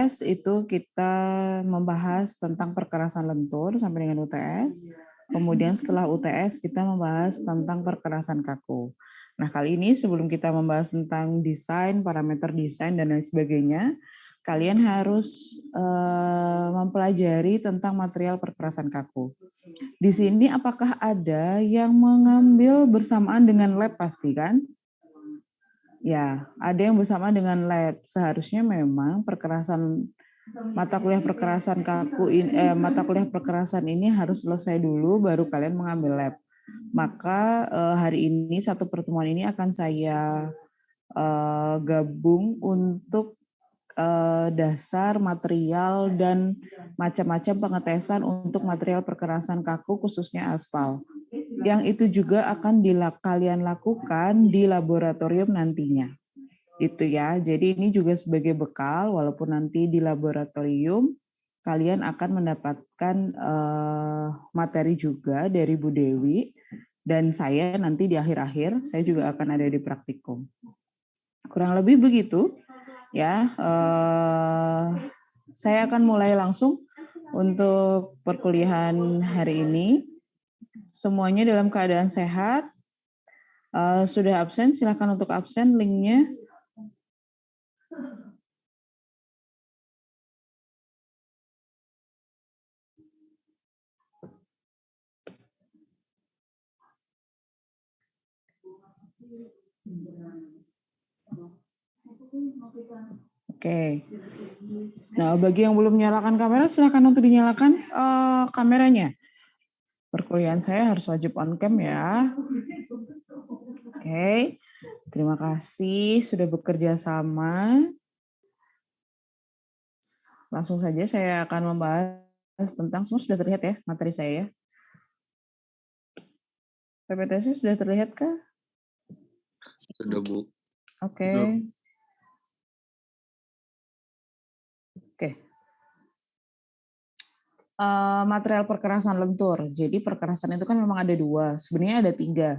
itu kita membahas tentang perkerasan lentur sampai dengan UTS. Kemudian setelah UTS kita membahas tentang perkerasan kaku. Nah, kali ini sebelum kita membahas tentang desain, parameter desain, dan lain sebagainya, kalian harus mempelajari tentang material perkerasan kaku. Di sini apakah ada yang mengambil bersamaan dengan lab pasti kan? Ya, ada yang bersamaan dengan lab. Seharusnya memang mata kuliah perkerasan mata kuliah perkerasan ini harus selesai dulu baru kalian mengambil lab. Maka hari ini satu pertemuan ini akan saya gabung untuk dasar material dan macam-macam pengetesan untuk material perkerasan kaku khususnya aspal. Yang itu juga akan kalian lakukan di laboratorium nantinya. Itu ya. Jadi ini juga sebagai bekal walaupun nanti di laboratorium kalian akan mendapatkan materi juga dari Bu Dewi dan saya nanti di akhir-akhir saya juga akan ada di praktikum. Kurang lebih begitu ya. Saya akan mulai langsung untuk perkuliahan hari ini. Semuanya dalam keadaan sehat. Sudah absen, silakan untuk absen linknya. Oke. Nah, bagi yang belum menyalakan kamera, silakan untuk dinyalakan kameranya. Perkuliahan saya harus wajib on cam ya. Oke. Terima kasih sudah bekerja sama. Langsung saja saya akan membahas tentang, semua sudah terlihat ya materi saya ya. PPTS sudah terlihat kah? Sudah, Bu. Oke. Oke. Material perkerasan lentur. Jadi perkerasan itu kan memang ada dua. Sebenarnya ada tiga.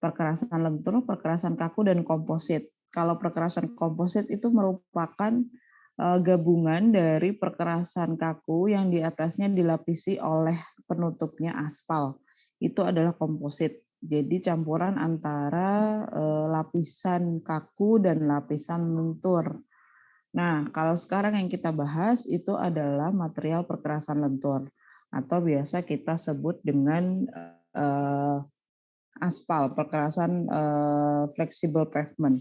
Perkerasan lentur, perkerasan kaku, dan komposit. Kalau perkerasan komposit itu merupakan gabungan dari perkerasan kaku yang di atasnya dilapisi oleh penutupnya aspal. Itu adalah komposit. Jadi campuran antara lapisan kaku dan lapisan lentur. Nah, kalau sekarang yang kita bahas itu adalah material perkerasan lentur atau biasa kita sebut dengan aspal, perkerasan flexible pavement.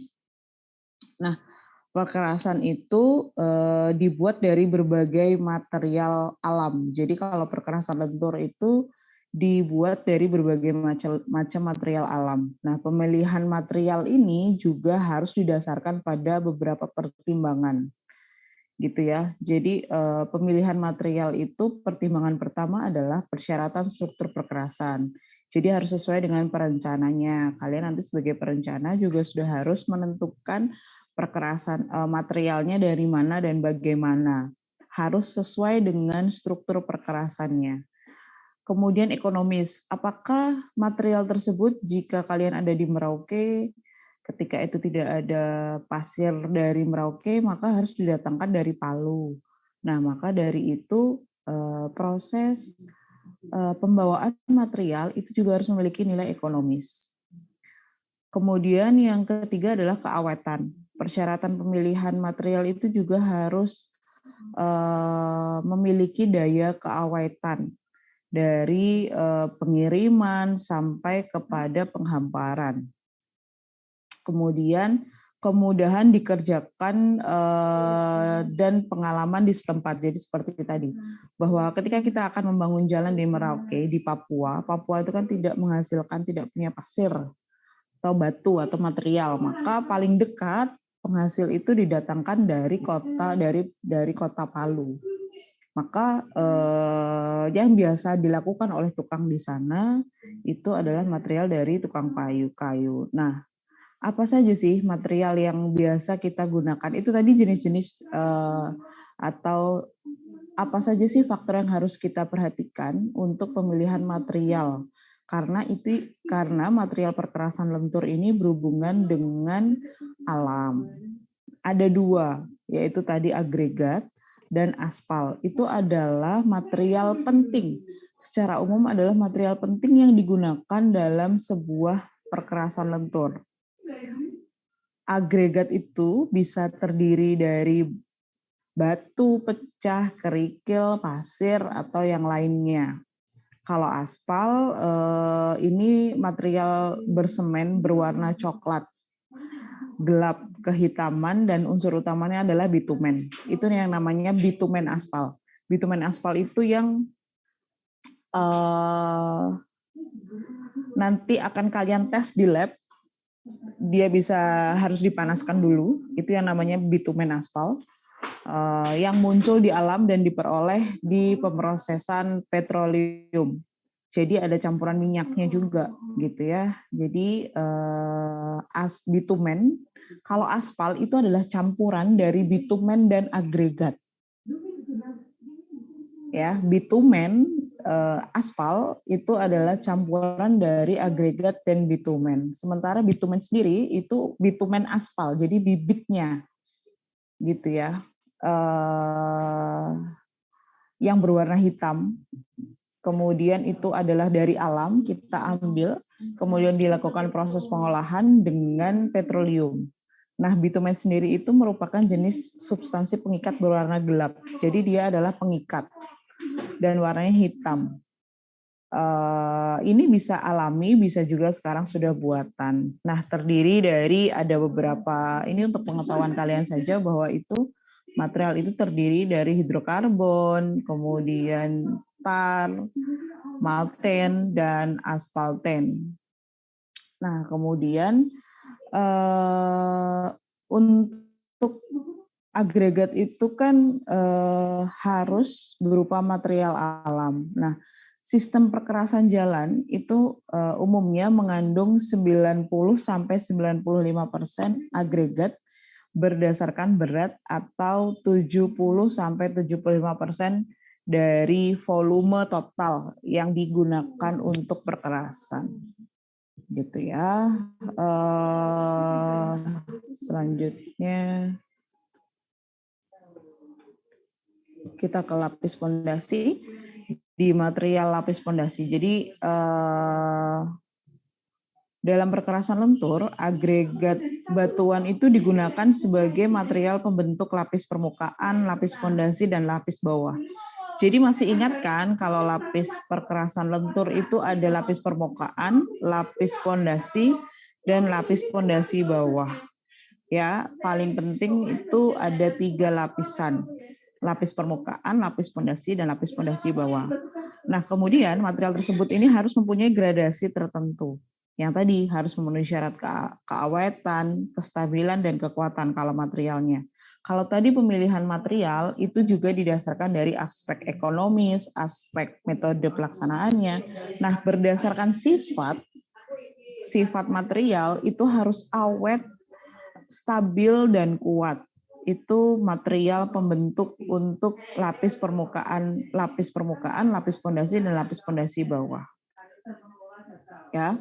Nah, perkerasan itu dibuat dari berbagai material alam. Jadi kalau perkerasan lentur itu dibuat dari berbagai macam material alam. Nah, pemilihan material ini juga harus didasarkan pada beberapa pertimbangan. Gitu ya. Jadi pemilihan material itu pertimbangan pertama adalah persyaratan struktur perkerasan. Jadi harus sesuai dengan perencananya. Kalian nanti sebagai perencana juga sudah harus menentukan perkerasan materialnya dari mana dan bagaimana. Harus sesuai dengan struktur perkerasannya. Kemudian ekonomis, apakah material tersebut jika kalian ada di Merauke, ketika itu tidak ada pasir dari Merauke, maka harus didatangkan dari Palu. Nah, maka dari itu proses pembawaan material itu juga harus memiliki nilai ekonomis. Kemudian yang ketiga adalah keawetan. Persyaratan pemilihan material itu juga harus memiliki daya keawetan dari pengiriman sampai kepada penghamparan. Kemudian kemudahan dikerjakan dan pengalaman di setempat. Jadi seperti tadi, bahwa ketika kita akan membangun jalan di Merauke, di Papua, Papua itu kan tidak menghasilkan, tidak punya pasir atau batu atau material, maka paling dekat penghasil itu didatangkan dari kota Palu. Maka yang biasa dilakukan oleh tukang di sana itu adalah material dari tukang kayu. Nah, apa saja sih material yang biasa kita gunakan? Itu tadi jenis-jenis atau apa saja sih faktor yang harus kita perhatikan untuk pemilihan material? Karena material perkerasan lentur ini berhubungan dengan alam. Ada dua, yaitu tadi agregat dan aspal. Itu adalah material penting. Secara umum adalah material penting yang digunakan dalam sebuah perkerasan lentur. Agregat itu bisa terdiri dari batu, pecah, kerikil, pasir, atau yang lainnya. Kalau aspal, ini material bersemen berwarna coklat, gelap kehitaman, dan unsur utamanya adalah bitumen. Itu yang namanya bitumen aspal. Bitumen aspal itu yang nanti akan kalian tes di lab. Dia harus dipanaskan dulu. Itu yang namanya bitumen aspal. Yang muncul di alam dan diperoleh di pemrosesan petroleum. Jadi ada campuran minyaknya juga, gitu ya. Jadi bitumen, kalau aspal itu adalah campuran dari bitumen dan agregat. Ya, bitumen aspal itu adalah campuran dari agregat dan bitumen. Sementara bitumen sendiri itu bitumen aspal, jadi bibitnya, gitu ya. Yang berwarna hitam. Kemudian itu adalah dari alam, kita ambil, kemudian dilakukan proses pengolahan dengan petroleum. Nah, bitumen sendiri itu merupakan jenis substansi pengikat berwarna gelap. Jadi dia adalah pengikat dan warnanya hitam. Ini bisa alami, bisa juga sekarang sudah buatan. Nah, terdiri dari ada beberapa, ini untuk pengetahuan kalian saja bahwa itu material itu terdiri dari hidrokarbon, kemudian tar, malten, dan aspalten. Nah, kemudian untuk agregat itu kan harus berupa material alam. Nah, sistem perkerasan jalan itu umumnya mengandung 90-95% agregat berdasarkan berat atau 70-75% dari volume total yang digunakan untuk perkerasan. Gitu ya. Selanjutnya kita ke lapis pondasi. Di material lapis pondasi. Jadi dalam perkerasan lentur, agregat batuan itu digunakan sebagai material pembentuk lapis permukaan, lapis pondasi, dan lapis bawah. Jadi masih ingat kan kalau lapis perkerasan lentur itu ada lapis permukaan, lapis pondasi, dan lapis pondasi bawah. Ya, paling penting itu ada 3 lapisan. Lapis permukaan, lapis pondasi, dan lapis pondasi bawah. Nah, kemudian material tersebut ini harus mempunyai gradasi tertentu. Yang tadi harus memenuhi syarat keawetan, kestabilan, dan kekuatan kalau materialnya. Kalau tadi pemilihan material itu juga didasarkan dari aspek ekonomis, aspek metode pelaksanaannya. Nah, berdasarkan sifat material itu harus awet, stabil, dan kuat. Itu material pembentuk untuk lapis permukaan, lapis pondasi, dan lapis pondasi bawah. Ya.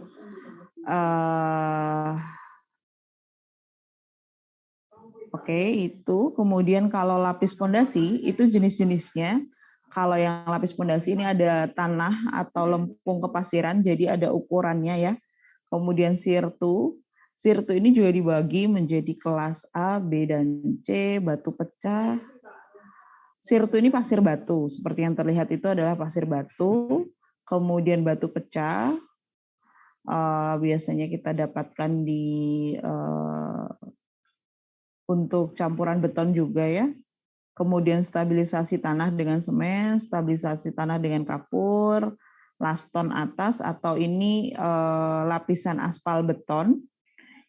Oke, itu. Kemudian kalau lapis pondasi itu jenis-jenisnya. Kalau yang lapis pondasi ini ada tanah atau lempung kepasiran, jadi ada ukurannya ya. Kemudian sirtu. Sirtu ini juga dibagi menjadi kelas A, B, dan C, batu pecah. Sirtu ini pasir batu, seperti yang terlihat itu adalah pasir batu. Kemudian batu pecah, biasanya kita dapatkan untuk campuran beton juga ya. Kemudian stabilisasi tanah dengan semen, stabilisasi tanah dengan kapur, laston atas atau ini lapisan aspal beton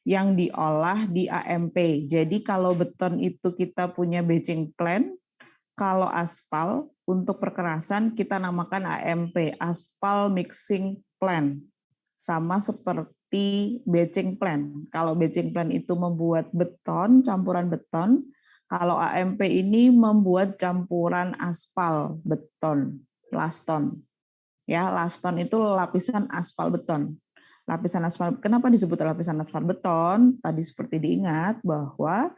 yang diolah di AMP. Jadi kalau beton itu kita punya batching plant, kalau aspal untuk perkerasan kita namakan AMP, aspal mixing plant. Sama seperti batching plant. Kalau batching plant itu membuat beton, campuran beton, kalau AMP ini membuat campuran aspal beton, laston. Ya, laston itu lapisan aspal beton. Lapisan aspal, kenapa disebut lapisan aspal beton? Tadi seperti diingat bahwa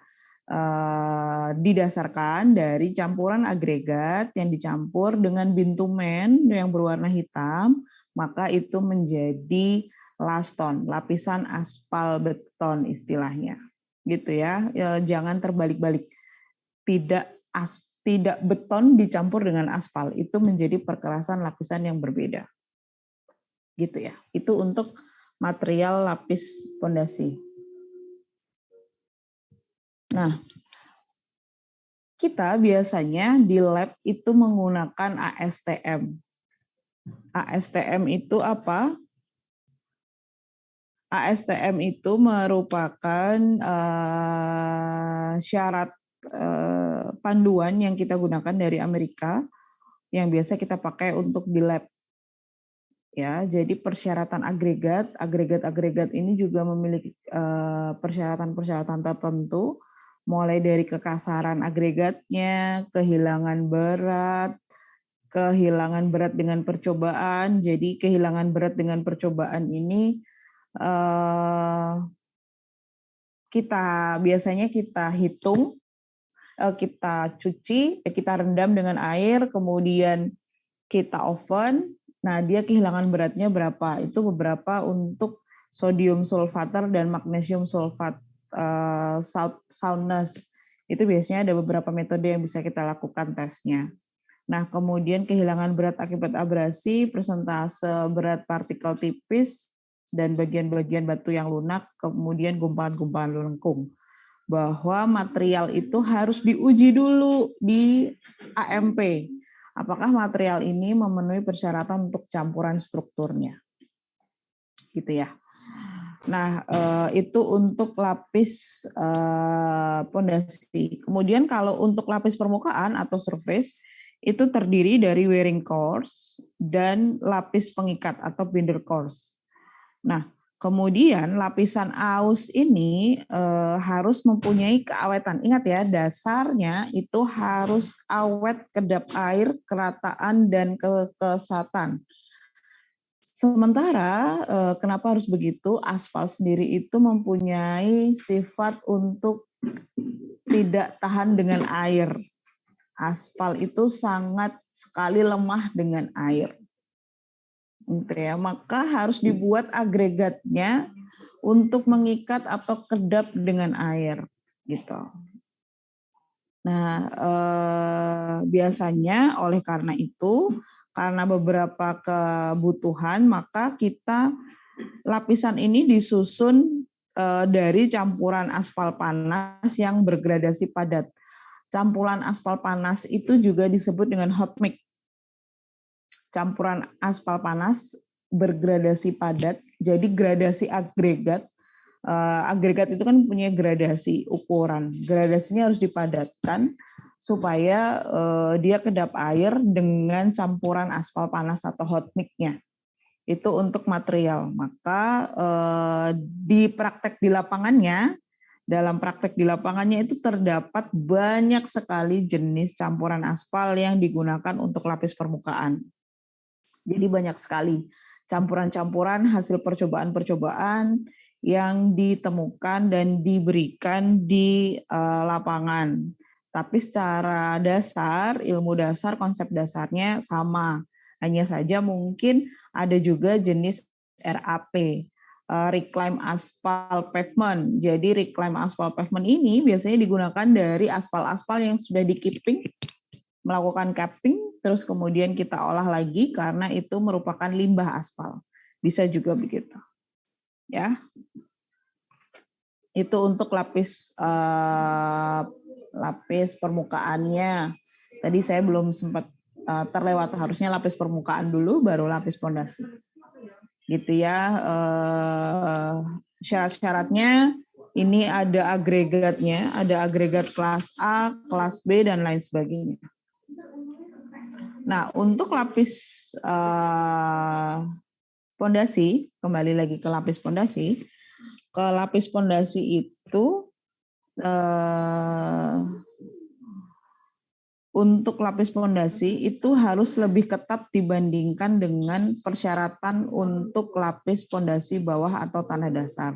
didasarkan dari campuran agregat yang dicampur dengan bitumen yang berwarna hitam, maka itu menjadi laston, lapisan aspal beton istilahnya. Gitu ya. Jangan terbalik-balik. Tidak beton dicampur dengan aspal, itu menjadi perkerasan lapisan yang berbeda. Gitu ya. Itu untuk material lapis pondasi. Nah, kita biasanya di lab itu menggunakan ASTM. ASTM itu apa? ASTM itu merupakan syarat panduan yang kita gunakan dari Amerika yang biasa kita pakai untuk di lab. Ya, jadi persyaratan agregat ini juga memiliki persyaratan-persyaratan tertentu, mulai dari kekasaran agregatnya, kehilangan berat dengan percobaan. Jadi kehilangan berat dengan percobaan ini biasanya kita hitung, kita cuci, kita rendam dengan air, kemudian kita oven. Nah, dia kehilangan beratnya berapa? Itu beberapa untuk sodium sulfater dan magnesium sulfat soundness. Itu biasanya ada beberapa metode yang bisa kita lakukan tesnya. Nah, kemudian kehilangan berat akibat abrasi, persentase berat partikel tipis, dan bagian-bagian batu yang lunak, kemudian gumpalan-gumpalan lengkung. Bahwa material itu harus diuji dulu di AMP. Apakah material ini memenuhi persyaratan untuk campuran strukturnya, gitu ya. Nah, itu untuk lapis pondasi. Kemudian kalau untuk lapis permukaan atau surface, itu terdiri dari wearing course dan lapis pengikat atau binder course. Nah, kemudian lapisan aus ini harus mempunyai keawetan. Ingat ya, dasarnya itu harus awet, kedap air, kerataan, dan kekesatan. Sementara kenapa harus begitu? Aspal sendiri itu mempunyai sifat untuk tidak tahan dengan air. Aspal itu sangat sekali lemah dengan air. Ya, maka harus dibuat agregatnya untuk mengikat atau kedap dengan air, gitu. Nah, biasanya oleh karena itu, karena beberapa kebutuhan, maka kita lapisan ini disusun dari campuran aspal panas yang bergradasi padat. Campuran aspal panas itu juga disebut dengan hot mix. Campuran aspal panas bergradasi padat, jadi gradasi agregat. Agregat itu kan punya gradasi ukuran. Gradasinya harus dipadatkan supaya dia kedap air dengan campuran aspal panas atau hot mix-nya. Itu untuk material. Maka di praktek di lapangannya, dalam praktek di lapangannya itu terdapat banyak sekali jenis campuran aspal yang digunakan untuk lapis permukaan. Jadi banyak sekali campuran-campuran hasil percobaan-percobaan yang ditemukan dan diberikan di lapangan. Tapi secara dasar, ilmu dasar, konsep dasarnya sama. Hanya saja mungkin ada juga jenis RAP, Reclaim Asphalt Pavement. Jadi Reclaim Asphalt Pavement ini biasanya digunakan dari aspal-aspal yang sudah di-keeping, melakukan capping, terus kemudian kita olah lagi karena itu merupakan limbah aspal. Bisa juga begitu. Ya. Itu untuk lapis permukaannya. Tadi saya belum sempat terlewat, harusnya lapis permukaan dulu baru lapis pondasi. Gitu ya. Syarat-syaratnya ini ada agregatnya, ada agregat kelas A, kelas B, dan lain sebagainya. Nah, untuk lapis pondasi, kembali lagi ke lapis pondasi. Ke lapis pondasi itu untuk lapis pondasi itu harus lebih ketat dibandingkan dengan persyaratan untuk lapis pondasi bawah atau tanah dasar.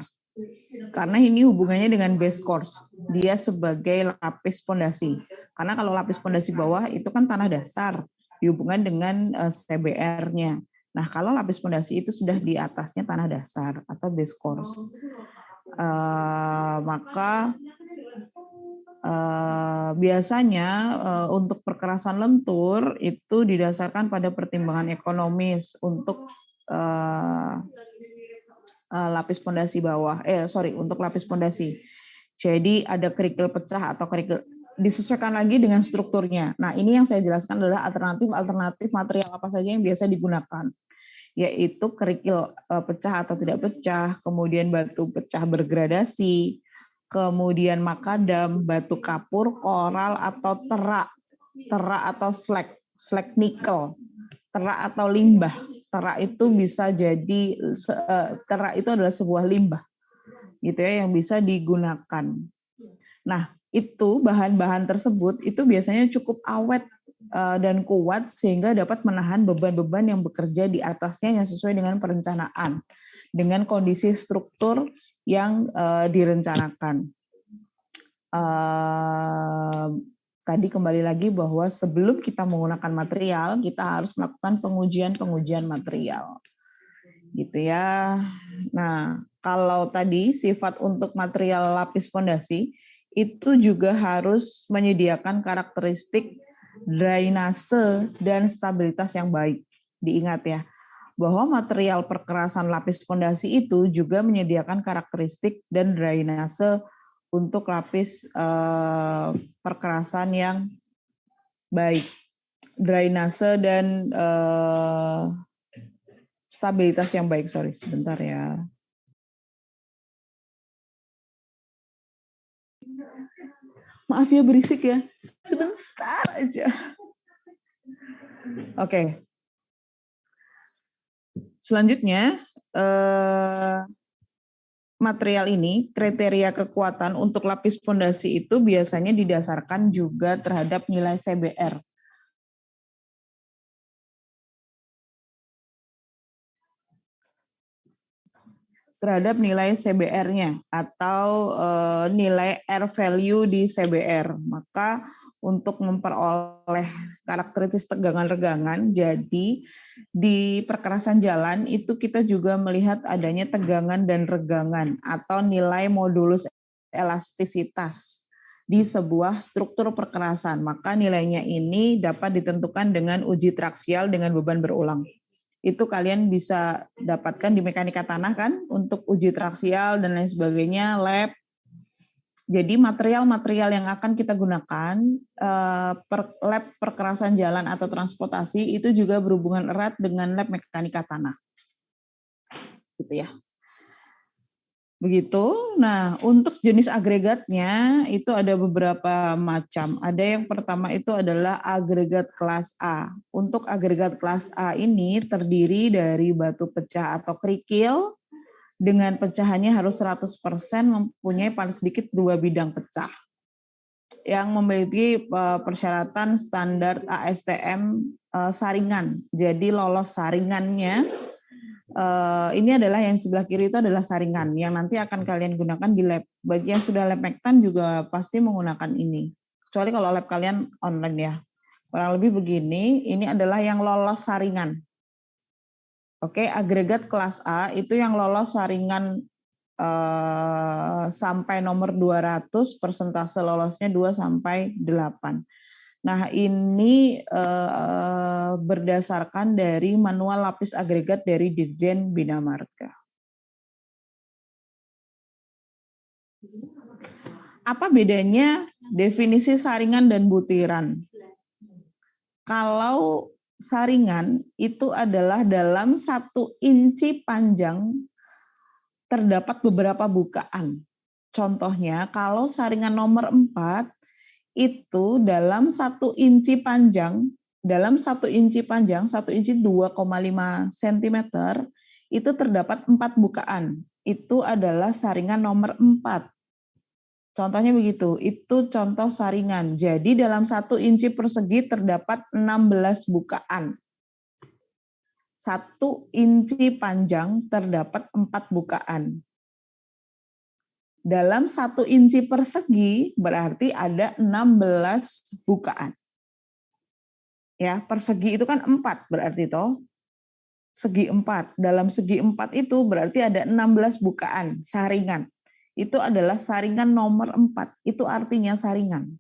Karena ini hubungannya dengan base course. Dia sebagai lapis pondasi. Karena kalau lapis pondasi bawah itu kan tanah dasar, dihubungkan dengan CBR-nya. Nah, kalau lapis pondasi itu sudah di atasnya tanah dasar atau base course. Maka biasanya untuk perkerasan lentur itu didasarkan pada pertimbangan ekonomis untuk lapis pondasi bawah, untuk lapis pondasi. Jadi ada kerikil pecah atau kerikil disesuaikan lagi dengan strukturnya. Nah, ini yang saya jelaskan adalah alternatif material apa saja yang biasa digunakan, yaitu kerikil pecah atau tidak pecah, kemudian batu pecah bergradasi, kemudian makadam, batu kapur, koral atau terak atau slag nikel, terak atau limbah. Terak itu bisa jadi terak itu adalah sebuah limbah gitu ya yang bisa digunakan. Nah, itu bahan-bahan tersebut itu biasanya cukup awet dan kuat sehingga dapat menahan beban-beban yang bekerja di atasnya yang sesuai dengan perencanaan dengan kondisi struktur yang direncanakan. Tadi kembali lagi bahwa sebelum kita menggunakan material, kita harus melakukan pengujian material. Gitu ya. Nah, kalau tadi sifat untuk material lapis pondasi itu juga harus menyediakan karakteristik drainase dan stabilitas yang baik. Diingat ya, bahwa material perkerasan lapis pondasi itu juga menyediakan karakteristik dan drainase untuk lapis perkerasan yang baik, drainase dan stabilitas yang baik. Sorry, sebentar ya. Maaf ya berisik ya, sebentar aja. Oke. Selanjutnya, material ini, kriteria kekuatan untuk lapis pondasi itu biasanya didasarkan juga terhadap nilai CBR. Terhadap nilai CBR-nya atau nilai R value di CBR. Maka untuk memperoleh karakteristik tegangan-regangan, jadi di perkerasan jalan itu kita juga melihat adanya tegangan dan regangan atau nilai modulus elastisitas di sebuah struktur perkerasan. Maka nilainya ini dapat ditentukan dengan uji traksial dengan beban berulang. Itu kalian bisa dapatkan di mekanika tanah kan, untuk uji traksial dan lain sebagainya, lab. Jadi material-material yang akan kita gunakan, lab perkerasan jalan atau transportasi, itu juga berhubungan erat dengan lab mekanika tanah. Gitu ya. Begitu. Nah, untuk jenis agregatnya itu ada beberapa macam. Ada yang pertama itu adalah agregat kelas A. Untuk agregat kelas A ini terdiri dari batu pecah atau kerikil dengan pecahannya harus 100% mempunyai paling sedikit 2 bidang pecah yang memiliki persyaratan standar ASTM saringan. Jadi lolos saringannya. Ini adalah yang sebelah kiri itu adalah saringan yang nanti akan kalian gunakan di lab. Bagi yang sudah lab Mektan juga pasti menggunakan ini. Kecuali kalau lab kalian online ya. Kurang lebih begini, ini adalah yang lolos saringan. Oke, agregat kelas A itu yang lolos saringan sampai nomor 200, persentase lolosnya 2 sampai 8. Nah, ini berdasarkan dari manual lapis agregat dari Dirjen Bina Marga. Apa bedanya definisi saringan dan butiran? Kalau saringan itu adalah dalam 1 inci panjang terdapat beberapa bukaan. Contohnya, kalau saringan nomor 4, itu dalam 1 inci panjang, 1 inci 2,5 cm, itu terdapat 4 bukaan. Itu adalah saringan nomor 4. Contohnya begitu, itu contoh saringan. Jadi dalam 1 inci persegi terdapat 16 bukaan. 1 inci panjang terdapat 4 bukaan. Dalam 1 inci persegi berarti ada 16 bukaan. Ya, persegi itu kan 4 berarti toh. Segi 4. Dalam segi 4 itu berarti ada 16 bukaan, saringan. Itu adalah saringan nomor 4. Itu artinya saringan.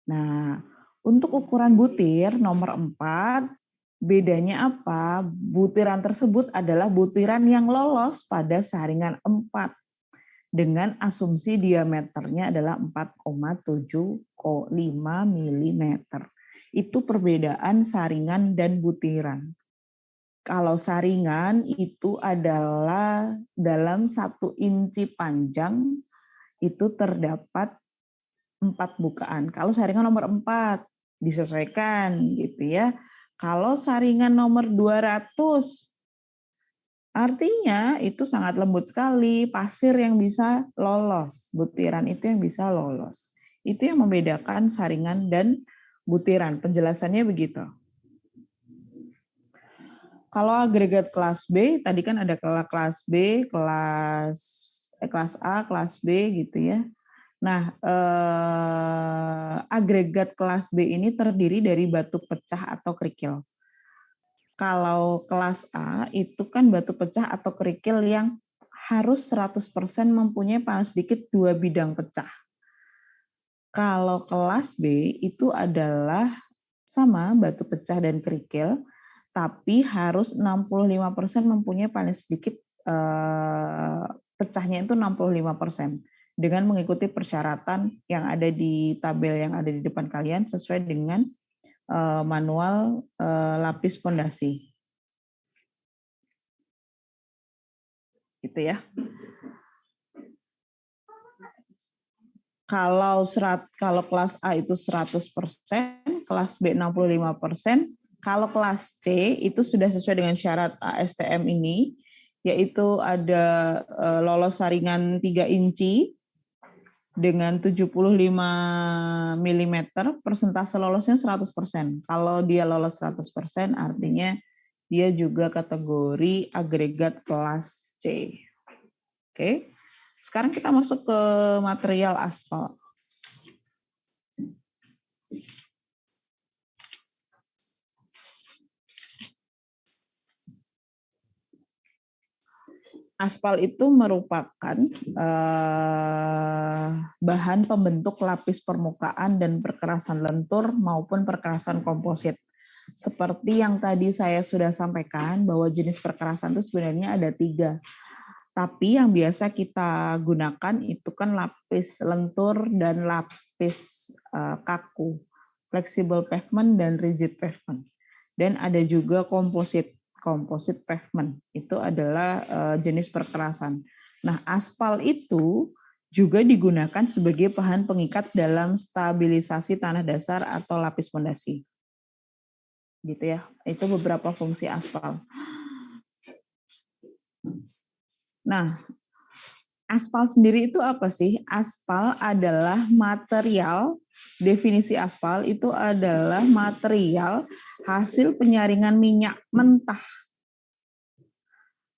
Nah, untuk ukuran butir nomor 4, bedanya apa? Butiran tersebut adalah butiran yang lolos pada saringan 4 dengan asumsi diameternya adalah 4,75 mm. Itu perbedaan saringan dan butiran. Kalau saringan itu adalah dalam 1 inci panjang itu terdapat 4 bukaan. Kalau saringan nomor 4 disesuaikan gitu ya. Kalau saringan nomor 200 artinya itu sangat lembut sekali, pasir yang bisa lolos, butiran itu yang bisa lolos. Itu yang membedakan saringan dan butiran. Penjelasannya begitu. Kalau agregat kelas B, tadi kan ada kelas B, kelas A, kelas B gitu ya. Nah, agregat kelas B ini terdiri dari batu pecah atau kerikil. Kalau kelas A itu kan batu pecah atau kerikil yang harus 100% mempunyai paling sedikit 2 bidang pecah. Kalau kelas B itu adalah sama batu pecah dan kerikil, tapi harus 65% mempunyai paling sedikit pecahnya itu 65% dengan mengikuti persyaratan yang ada di tabel yang ada di depan kalian sesuai dengan manual lapis pondasi. Gitu ya. Kalau kelas A itu 100%, kelas B 65%, kalau kelas C itu sudah sesuai dengan syarat ASTM ini, yaitu ada lolos saringan 3 inci dengan 75 mm, persentase lolosnya 100%. Kalau dia lolos 100%, artinya dia juga kategori agregat kelas C. Oke. Sekarang kita masuk ke material aspal. Aspal itu merupakan bahan pembentuk lapis permukaan dan perkerasan lentur maupun perkerasan komposit. Seperti yang tadi saya sudah sampaikan bahwa jenis perkerasan itu sebenarnya ada 3. Tapi yang biasa kita gunakan itu kan lapis lentur dan lapis kaku, flexible pavement dan rigid pavement. Dan ada juga composite pavement, itu adalah jenis perkerasan. Nah, aspal itu juga digunakan sebagai bahan pengikat dalam stabilisasi tanah dasar atau lapis pondasi. Gitu ya, itu beberapa fungsi aspal. Nah, aspal sendiri itu apa sih? Aspal adalah material, definisi aspal itu adalah material hasil penyaringan minyak mentah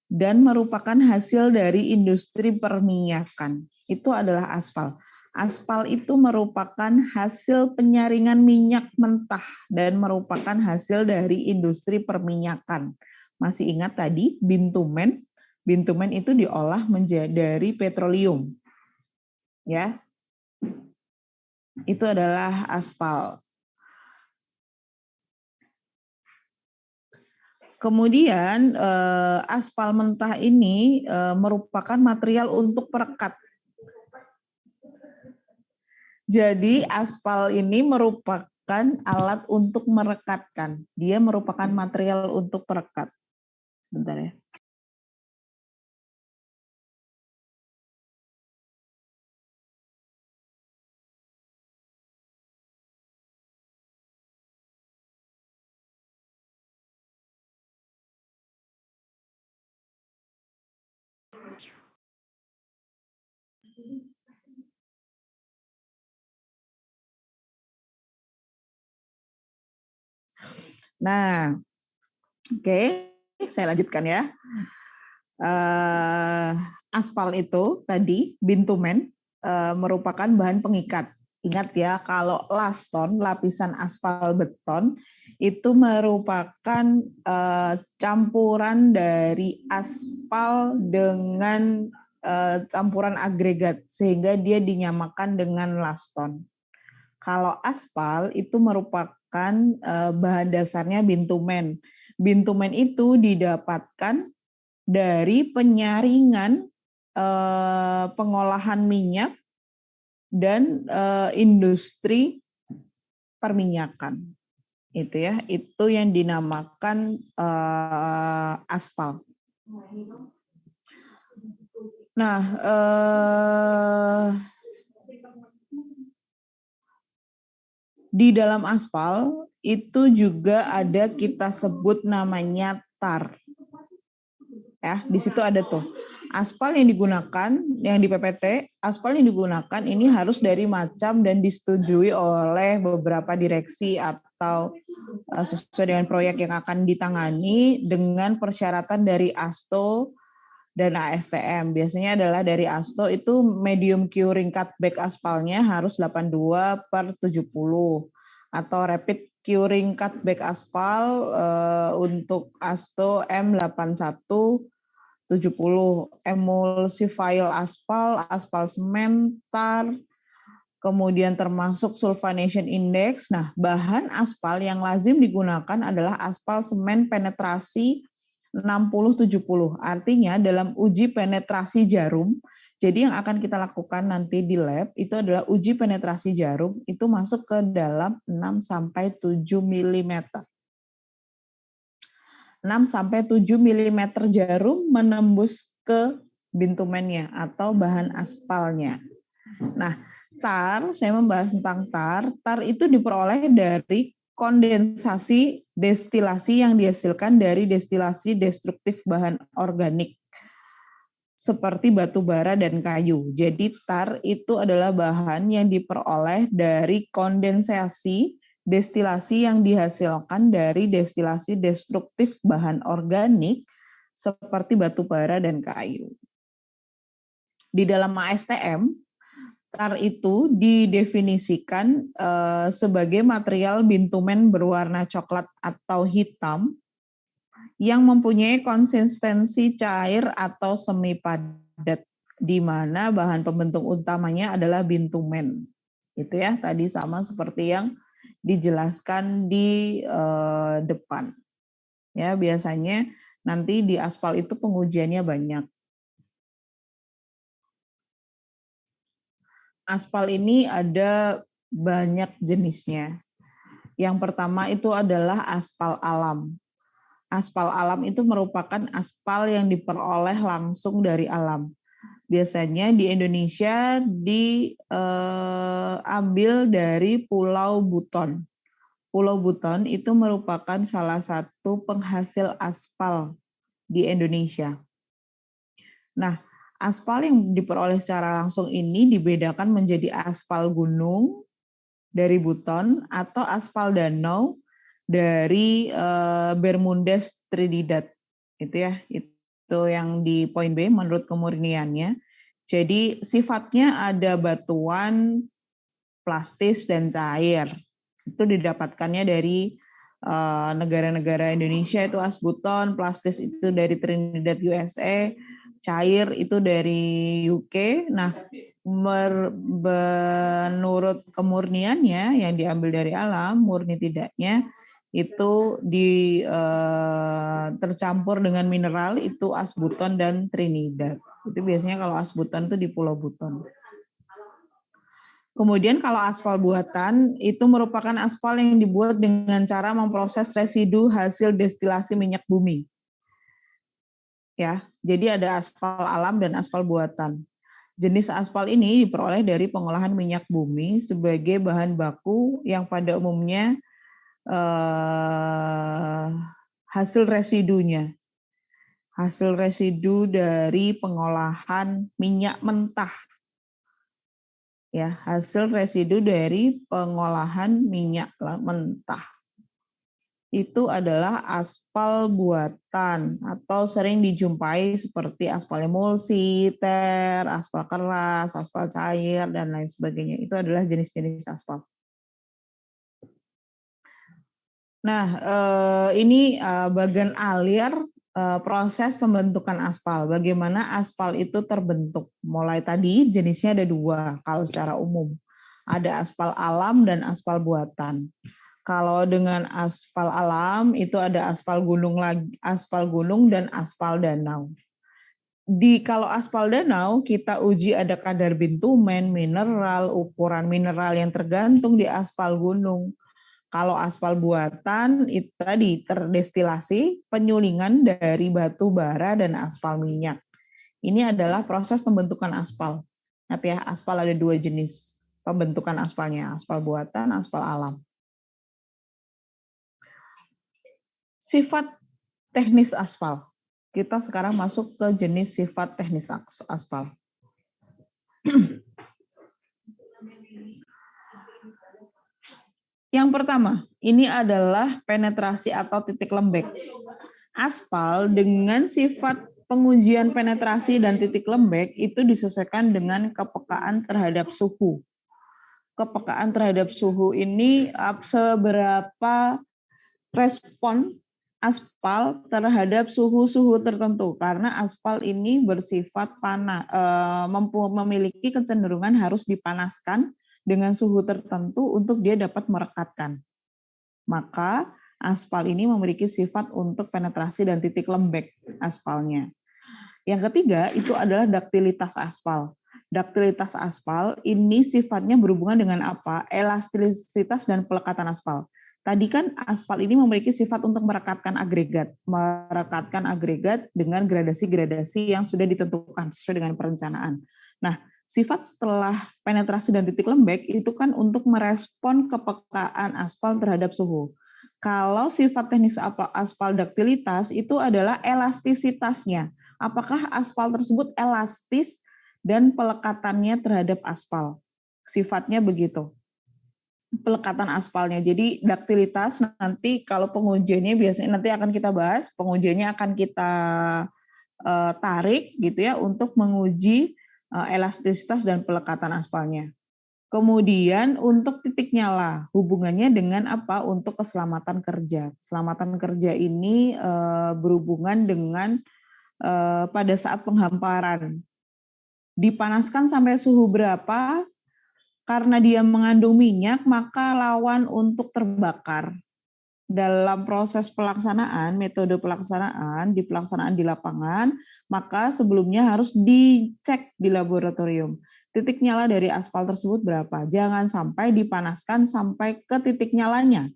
dan merupakan hasil dari industri perminyakan. Itu adalah aspal. Aspal itu merupakan hasil penyaringan minyak mentah dan merupakan hasil dari industri perminyakan. Masih ingat tadi bitumen? Bitumen itu diolah menjadi dari petroleum. Ya. Itu adalah aspal. Kemudian aspal mentah ini merupakan material untuk perekat. Jadi aspal ini merupakan alat untuk merekatkan. Dia merupakan material untuk perekat. Sebentar ya. Nah, oke, saya lanjutkan ya. aspal itu tadi, bitumen, merupakan bahan pengikat. Ingat ya, kalau laston, lapisan aspal beton, itu merupakan campuran dari aspal dengan campuran agregat, sehingga dia dinyamakan dengan laston. Kalau aspal itu merupakan bahan dasarnya bitumen. Bitumen itu didapatkan dari penyaringan pengolahan minyak dan industri perminyakan. Itu ya, itu yang dinamakan aspal. Nah, di dalam aspal itu juga ada kita sebut namanya tar. Ya, di situ ada tuh. Aspal yang digunakan, yang di PPT, aspal yang digunakan ini harus dari macam dan disetujui oleh beberapa direksi atau sesuai dengan proyek yang akan ditangani dengan persyaratan dari ASTO dan ASTM. Biasanya adalah dari ASTO itu medium curing cutback aspalnya harus 82/70 atau rapid curing cutback aspal untuk ASTO M81/70, emulsified aspal, aspal semen, tar, kemudian termasuk sulfonation index. Nah, bahan aspal yang lazim digunakan adalah aspal semen penetrasi 60/70. Artinya dalam uji penetrasi jarum, jadi yang akan kita lakukan nanti di lab itu adalah uji penetrasi jarum itu masuk ke dalam 6-7 mm. 6-7 mm jarum menembus ke bitumennya atau bahan aspalnya. Nah, tar, saya membahas tentang tar. Tar itu diperoleh dari kondensasi destilasi yang dihasilkan dari destilasi destruktif bahan organik seperti batu bara dan kayu. Jadi tar itu adalah bahan yang diperoleh dari kondensasi destilasi yang dihasilkan dari destilasi destruktif bahan organik seperti batu bara dan kayu. Di dalam ASTM, tar itu didefinisikan sebagai material bitumen berwarna coklat atau hitam yang mempunyai konsistensi cair atau semi padat, di mana bahan pembentuk utamanya adalah bitumen. Itu ya, tadi sama seperti yang dijelaskan di depan. Ya, biasanya nanti di aspal itu pengujiannya banyak. Aspal ini ada banyak jenisnya. Yang pertama itu adalah aspal alam. Aspal alam itu merupakan aspal yang diperoleh langsung dari alam. Biasanya di Indonesia diambil dari Pulau Buton. Pulau Buton itu merupakan salah satu penghasil aspal di Indonesia. Nah, aspal yang diperoleh secara langsung ini dibedakan menjadi aspal gunung dari Buton atau aspal danau dari Bermudez Trinidad. Itu ya, itu yang di poin B menurut kemurniannya. Jadi sifatnya ada batuan, plastis, dan cair. Itu didapatkannya dari negara-negara Indonesia itu asbuton, plastis itu dari Trinidad USA, cair itu dari UK. Nah, menurut kemurniannya yang diambil dari alam, murni tidaknya itu tercampur dengan mineral itu asbuton dan Trinidad. Itu biasanya kalau asbuton itu di Pulau Buton. Kemudian kalau aspal buatan itu merupakan aspal yang dibuat dengan cara memproses residu hasil destilasi minyak bumi. Ya, jadi ada aspal alam dan aspal buatan. Jenis aspal ini diperoleh dari pengolahan minyak bumi sebagai bahan baku yang pada umumnya hasil residunya. Hasil residu dari pengolahan minyak mentah. Ya, hasil residu dari pengolahan minyak mentah. itu adalah aspal buatan atau sering dijumpai seperti aspal emulsi, ter, aspal keras, aspal cair, dan lain sebagainya. Itu adalah jenis-jenis aspal. Nah, ini bagian alir proses pembentukan aspal. Bagaimana aspal itu terbentuk? Mulai tadi jenisnya ada dua kalau secara umum. Ada aspal alam dan aspal buatan. Kalau dengan aspal alam itu ada aspal gunung dan aspal danau. Kalau aspal danau kita uji ada kadar bitumen, mineral, ukuran mineral yang tergantung di aspal gunung. Kalau aspal buatan itu tadi terdestilasi penyulingan dari batu bara dan aspal minyak. Ini adalah proses pembentukan aspal. Ingat ya, aspal ada dua jenis pembentukan aspalnya, aspal buatan, aspal alam. Sifat teknis aspal. Kita sekarang masuk ke jenis sifat teknis aspal. Yang pertama, ini adalah penetrasi atau titik lembek. Aspal dengan sifat pengujian penetrasi dan titik lembek itu disesuaikan dengan kepekaan terhadap suhu. Kepekaan terhadap suhu ini seberapa respon aspal terhadap suhu-suhu tertentu, karena aspal ini bersifat panas, memiliki kecenderungan harus dipanaskan dengan suhu tertentu untuk dia dapat merekatkan. Maka aspal ini memiliki sifat untuk penetrasi dan titik lembek aspalnya. Yang ketiga itu adalah daktilitas aspal. Daktilitas aspal ini sifatnya berhubungan dengan apa? Elastisitas dan pelekatan aspal. Tadi kan aspal ini memiliki sifat untuk merekatkan agregat dengan gradasi-gradasi yang sudah ditentukan sesuai dengan perencanaan. Nah, sifat setelah penetrasi dan titik lembek itu kan untuk merespon kepekaan aspal terhadap suhu. Kalau sifat teknis aspal daktilitas itu adalah elastisitasnya. Apakah aspal tersebut elastis dan pelekatannya terhadap aspal? Sifatnya begitu. Pelekatan aspalnya. Jadi daktilitas nanti kalau pengujiannya biasanya nanti akan kita bahas, pengujiannya akan kita tarik gitu ya untuk menguji elastisitas dan pelekatan aspalnya. Kemudian untuk titik nyala, hubungannya dengan apa? Untuk keselamatan kerja. Keselamatan kerja ini berhubungan dengan pada saat penghamparan. Dipanaskan sampai suhu berapa? Karena dia mengandung minyak, maka lawan untuk terbakar. Dalam proses pelaksanaan, metode pelaksanaan di lapangan, maka sebelumnya harus dicek di laboratorium. Titik nyala dari aspal tersebut berapa? Jangan sampai dipanaskan sampai ke titik nyalanya.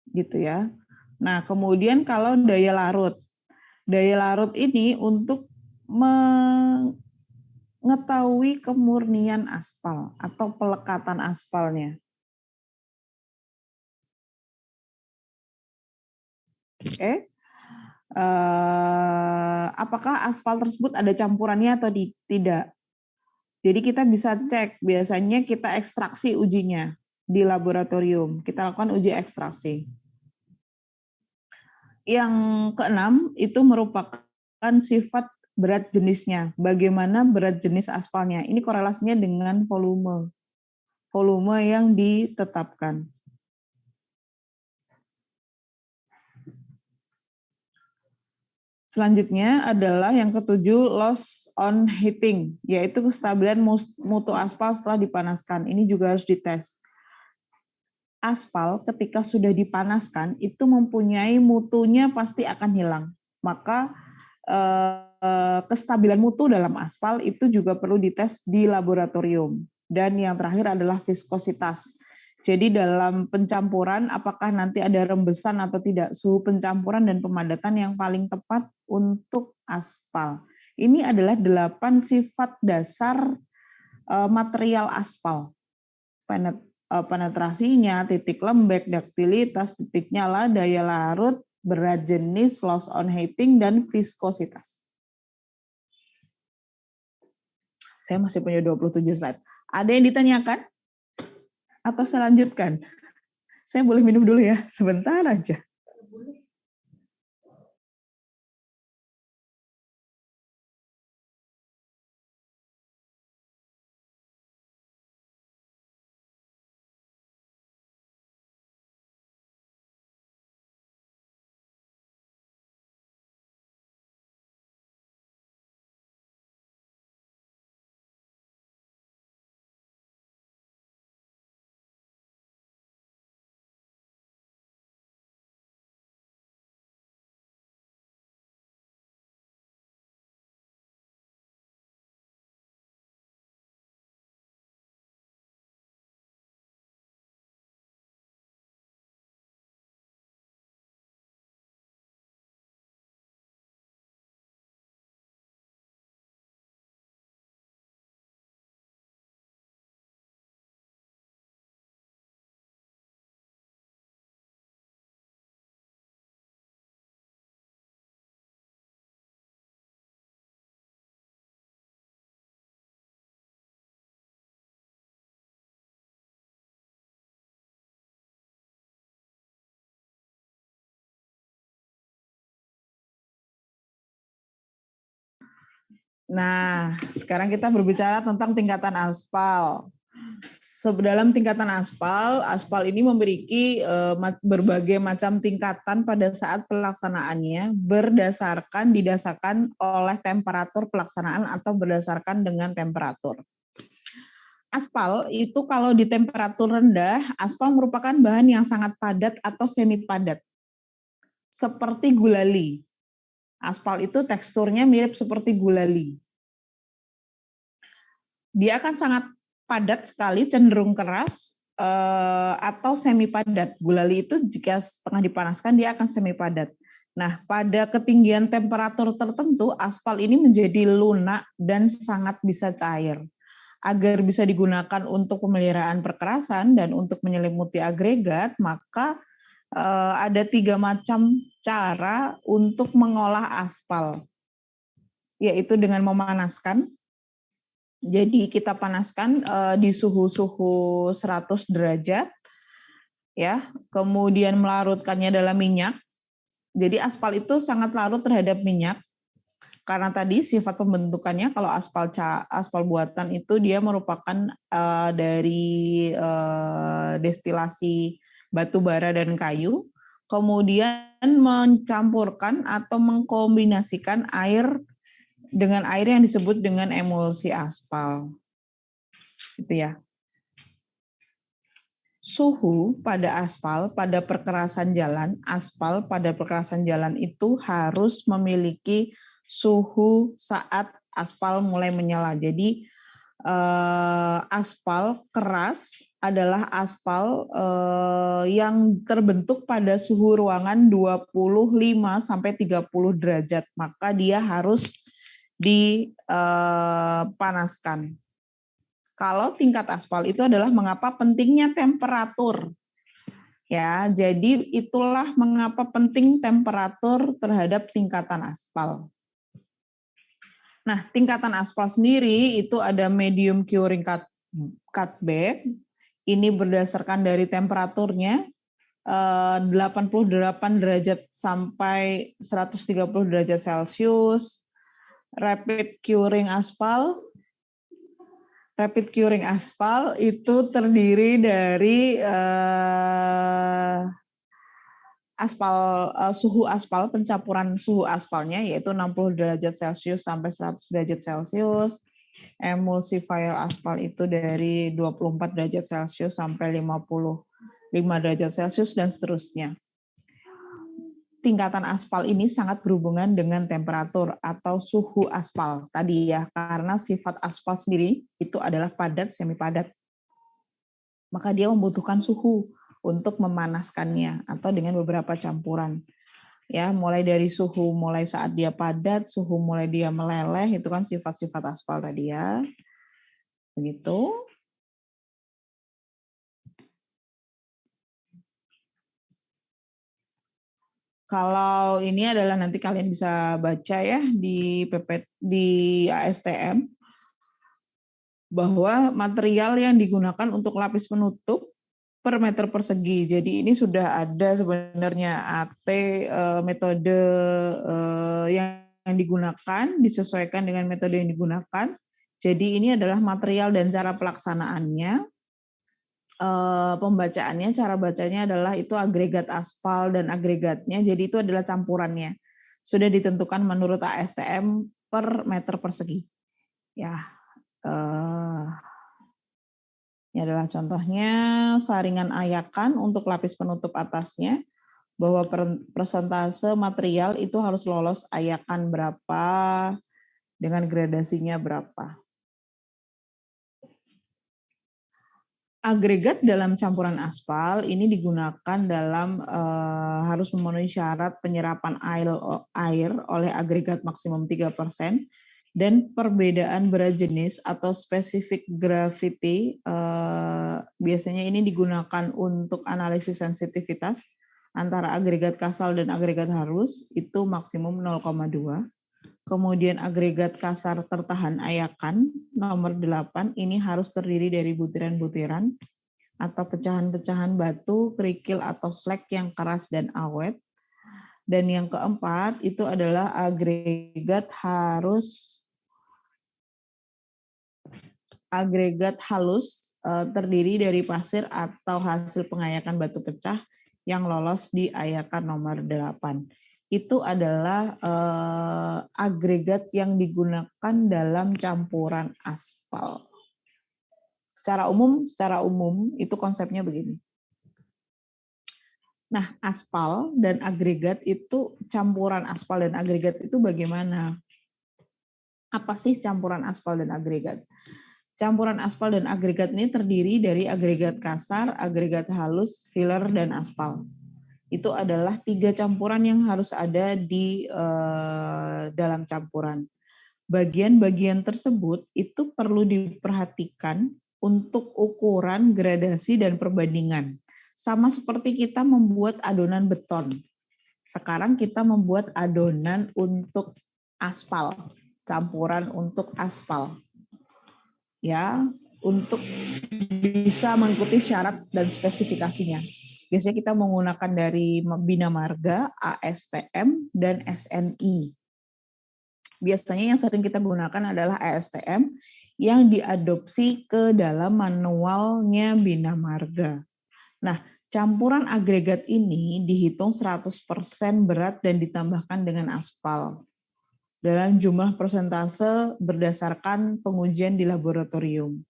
Gitu ya. Nah, kemudian kalau daya larut. Daya larut ini untuk mengetahui kemurnian aspal atau pelekatan aspalnya. Oke. Apakah aspal tersebut ada campurannya atau tidak? Jadi kita bisa cek, biasanya kita ekstraksi ujinya di laboratorium. Kita lakukan uji ekstraksi. Yang keenam itu merupakan sifat berat jenisnya. Bagaimana berat jenis aspalnya? Ini korelasinya dengan volume. Volume yang ditetapkan. Selanjutnya adalah yang ketujuh, loss on heating, yaitu kestabilan mutu aspal setelah dipanaskan. Ini juga harus dites. Aspal ketika sudah dipanaskan itu mempunyai mutunya pasti akan hilang. Maka kestabilan mutu dalam aspal itu juga perlu dites di laboratorium. Dan yang terakhir adalah viskositas. Jadi dalam pencampuran apakah nanti ada rembesan atau tidak, suhu pencampuran dan pemadatan yang paling tepat untuk aspal. Ini adalah 8 sifat dasar material aspal. Penetrasinya, titik lembek, daktilitas, titik nyala, daya larut, berat jenis, loss on heating, dan viskositas. Saya masih punya 27 slide. Ada yang ditanyakan? Atau saya lanjutkan? Saya boleh minum dulu ya, sebentar aja. Nah, sekarang kita berbicara tentang tingkatan aspal. Dalam tingkatan aspal, aspal ini memiliki berbagai macam tingkatan pada saat pelaksanaannya didasarkan oleh temperatur pelaksanaan atau berdasarkan dengan temperatur. Aspal itu kalau di temperatur rendah, aspal merupakan bahan yang sangat padat atau semi padat, seperti gulali. Aspal itu teksturnya mirip seperti gulali. Dia akan sangat padat sekali, cenderung keras atau semi padat. Gulali itu jika setengah dipanaskan dia akan semi padat. Nah, pada ketinggian temperatur tertentu, aspal ini menjadi lunak dan sangat bisa cair. Agar bisa digunakan untuk pemeliharaan perkerasan dan untuk menyelimuti agregat, maka ada 3 macam cara untuk mengolah aspal, yaitu dengan memanaskan. Jadi kita panaskan di suhu 100 derajat, ya. Kemudian melarutkannya dalam minyak. Jadi aspal itu sangat larut terhadap minyak. Karena tadi sifat pembentukannya kalau aspal buatan itu dia merupakan dari destilasi batu bara dan kayu, kemudian mencampurkan atau mengkombinasikan air dengan air yang disebut dengan emulsi aspal. Gitu ya. Suhu pada aspal pada perkerasan jalan, aspal pada perkerasan jalan itu harus memiliki suhu saat aspal mulai menyala. Jadi aspal keras adalah aspal yang terbentuk pada suhu ruangan 25 sampai 30 derajat, maka dia harus dipanaskan. Kalau tingkat aspal itu adalah mengapa pentingnya temperatur. Ya, jadi itulah mengapa penting temperatur terhadap tingkatan aspal. Nah, tingkatan aspal sendiri itu ada medium curing cut bed. Ini berdasarkan dari temperaturnya 88 derajat sampai 130 derajat Celcius. Rapid curing aspal itu terdiri dari suhu aspal, pencampuran suhu aspalnya yaitu 60 derajat Celcius sampai 100 derajat Celcius. Emulsifier aspal itu dari 24 derajat Celcius sampai 55 derajat Celcius dan seterusnya. Tingkatan aspal ini sangat berhubungan dengan temperatur atau suhu aspal tadi ya, karena sifat aspal sendiri itu adalah padat, semi padat. Maka dia membutuhkan suhu untuk memanaskannya atau dengan beberapa campuran. Ya, mulai dari suhu mulai saat dia padat, suhu mulai dia meleleh, itu kan sifat-sifat aspal tadi ya. Begitu. Kalau ini adalah nanti kalian bisa baca ya di ASTM bahwa material yang digunakan untuk lapis penutup per meter persegi. Jadi ini sudah ada sebenarnya AT metode yang digunakan, disesuaikan dengan metode yang digunakan. Jadi ini adalah material dan cara pelaksanaannya. Pembacaannya, cara bacanya adalah itu agregat aspal dan agregatnya, jadi itu adalah campurannya. Sudah ditentukan menurut ASTM per meter persegi. Ya, ini adalah contohnya saringan ayakan untuk lapis penutup atasnya, bahwa persentase material itu harus lolos ayakan berapa dengan gradasinya berapa. Agregat dalam campuran aspal ini digunakan dalam harus memenuhi syarat penyerapan air oleh agregat maksimum 3% dan perbedaan berat jenis atau specific gravity biasanya ini digunakan untuk analisis sensitivitas antara agregat kasal dan agregat halus itu maksimum 0,2. Kemudian agregat kasar tertahan ayakan nomor 8 ini harus terdiri dari butiran-butiran atau pecahan-pecahan batu, kerikil atau slag yang keras dan awet. Dan yang keempat itu adalah agregat halus terdiri dari pasir atau hasil pengayakan batu pecah yang lolos di ayakan nomor 8. Itu adalah agregat yang digunakan dalam campuran aspal. Secara umum itu konsepnya begini. Nah, aspal dan agregat itu, campuran aspal dan agregat itu bagaimana? Apa sih campuran aspal dan agregat? Campuran aspal dan agregat ini terdiri dari agregat kasar, agregat halus, filler, dan aspal. Itu adalah 3 campuran yang harus ada di dalam campuran. Bagian-bagian tersebut itu perlu diperhatikan untuk ukuran, gradasi, dan perbandingan. Sama seperti kita membuat adonan beton. Sekarang kita membuat adonan untuk aspal, campuran untuk aspal. Ya, untuk bisa mengikuti syarat dan spesifikasinya. Biasanya kita menggunakan dari Bina Marga, ASTM, dan SNI. Biasanya yang sering kita gunakan adalah ASTM yang diadopsi ke dalam manualnya Bina Marga. Nah, campuran agregat ini dihitung 100% berat dan ditambahkan dengan aspal dalam jumlah persentase berdasarkan pengujian di laboratorium.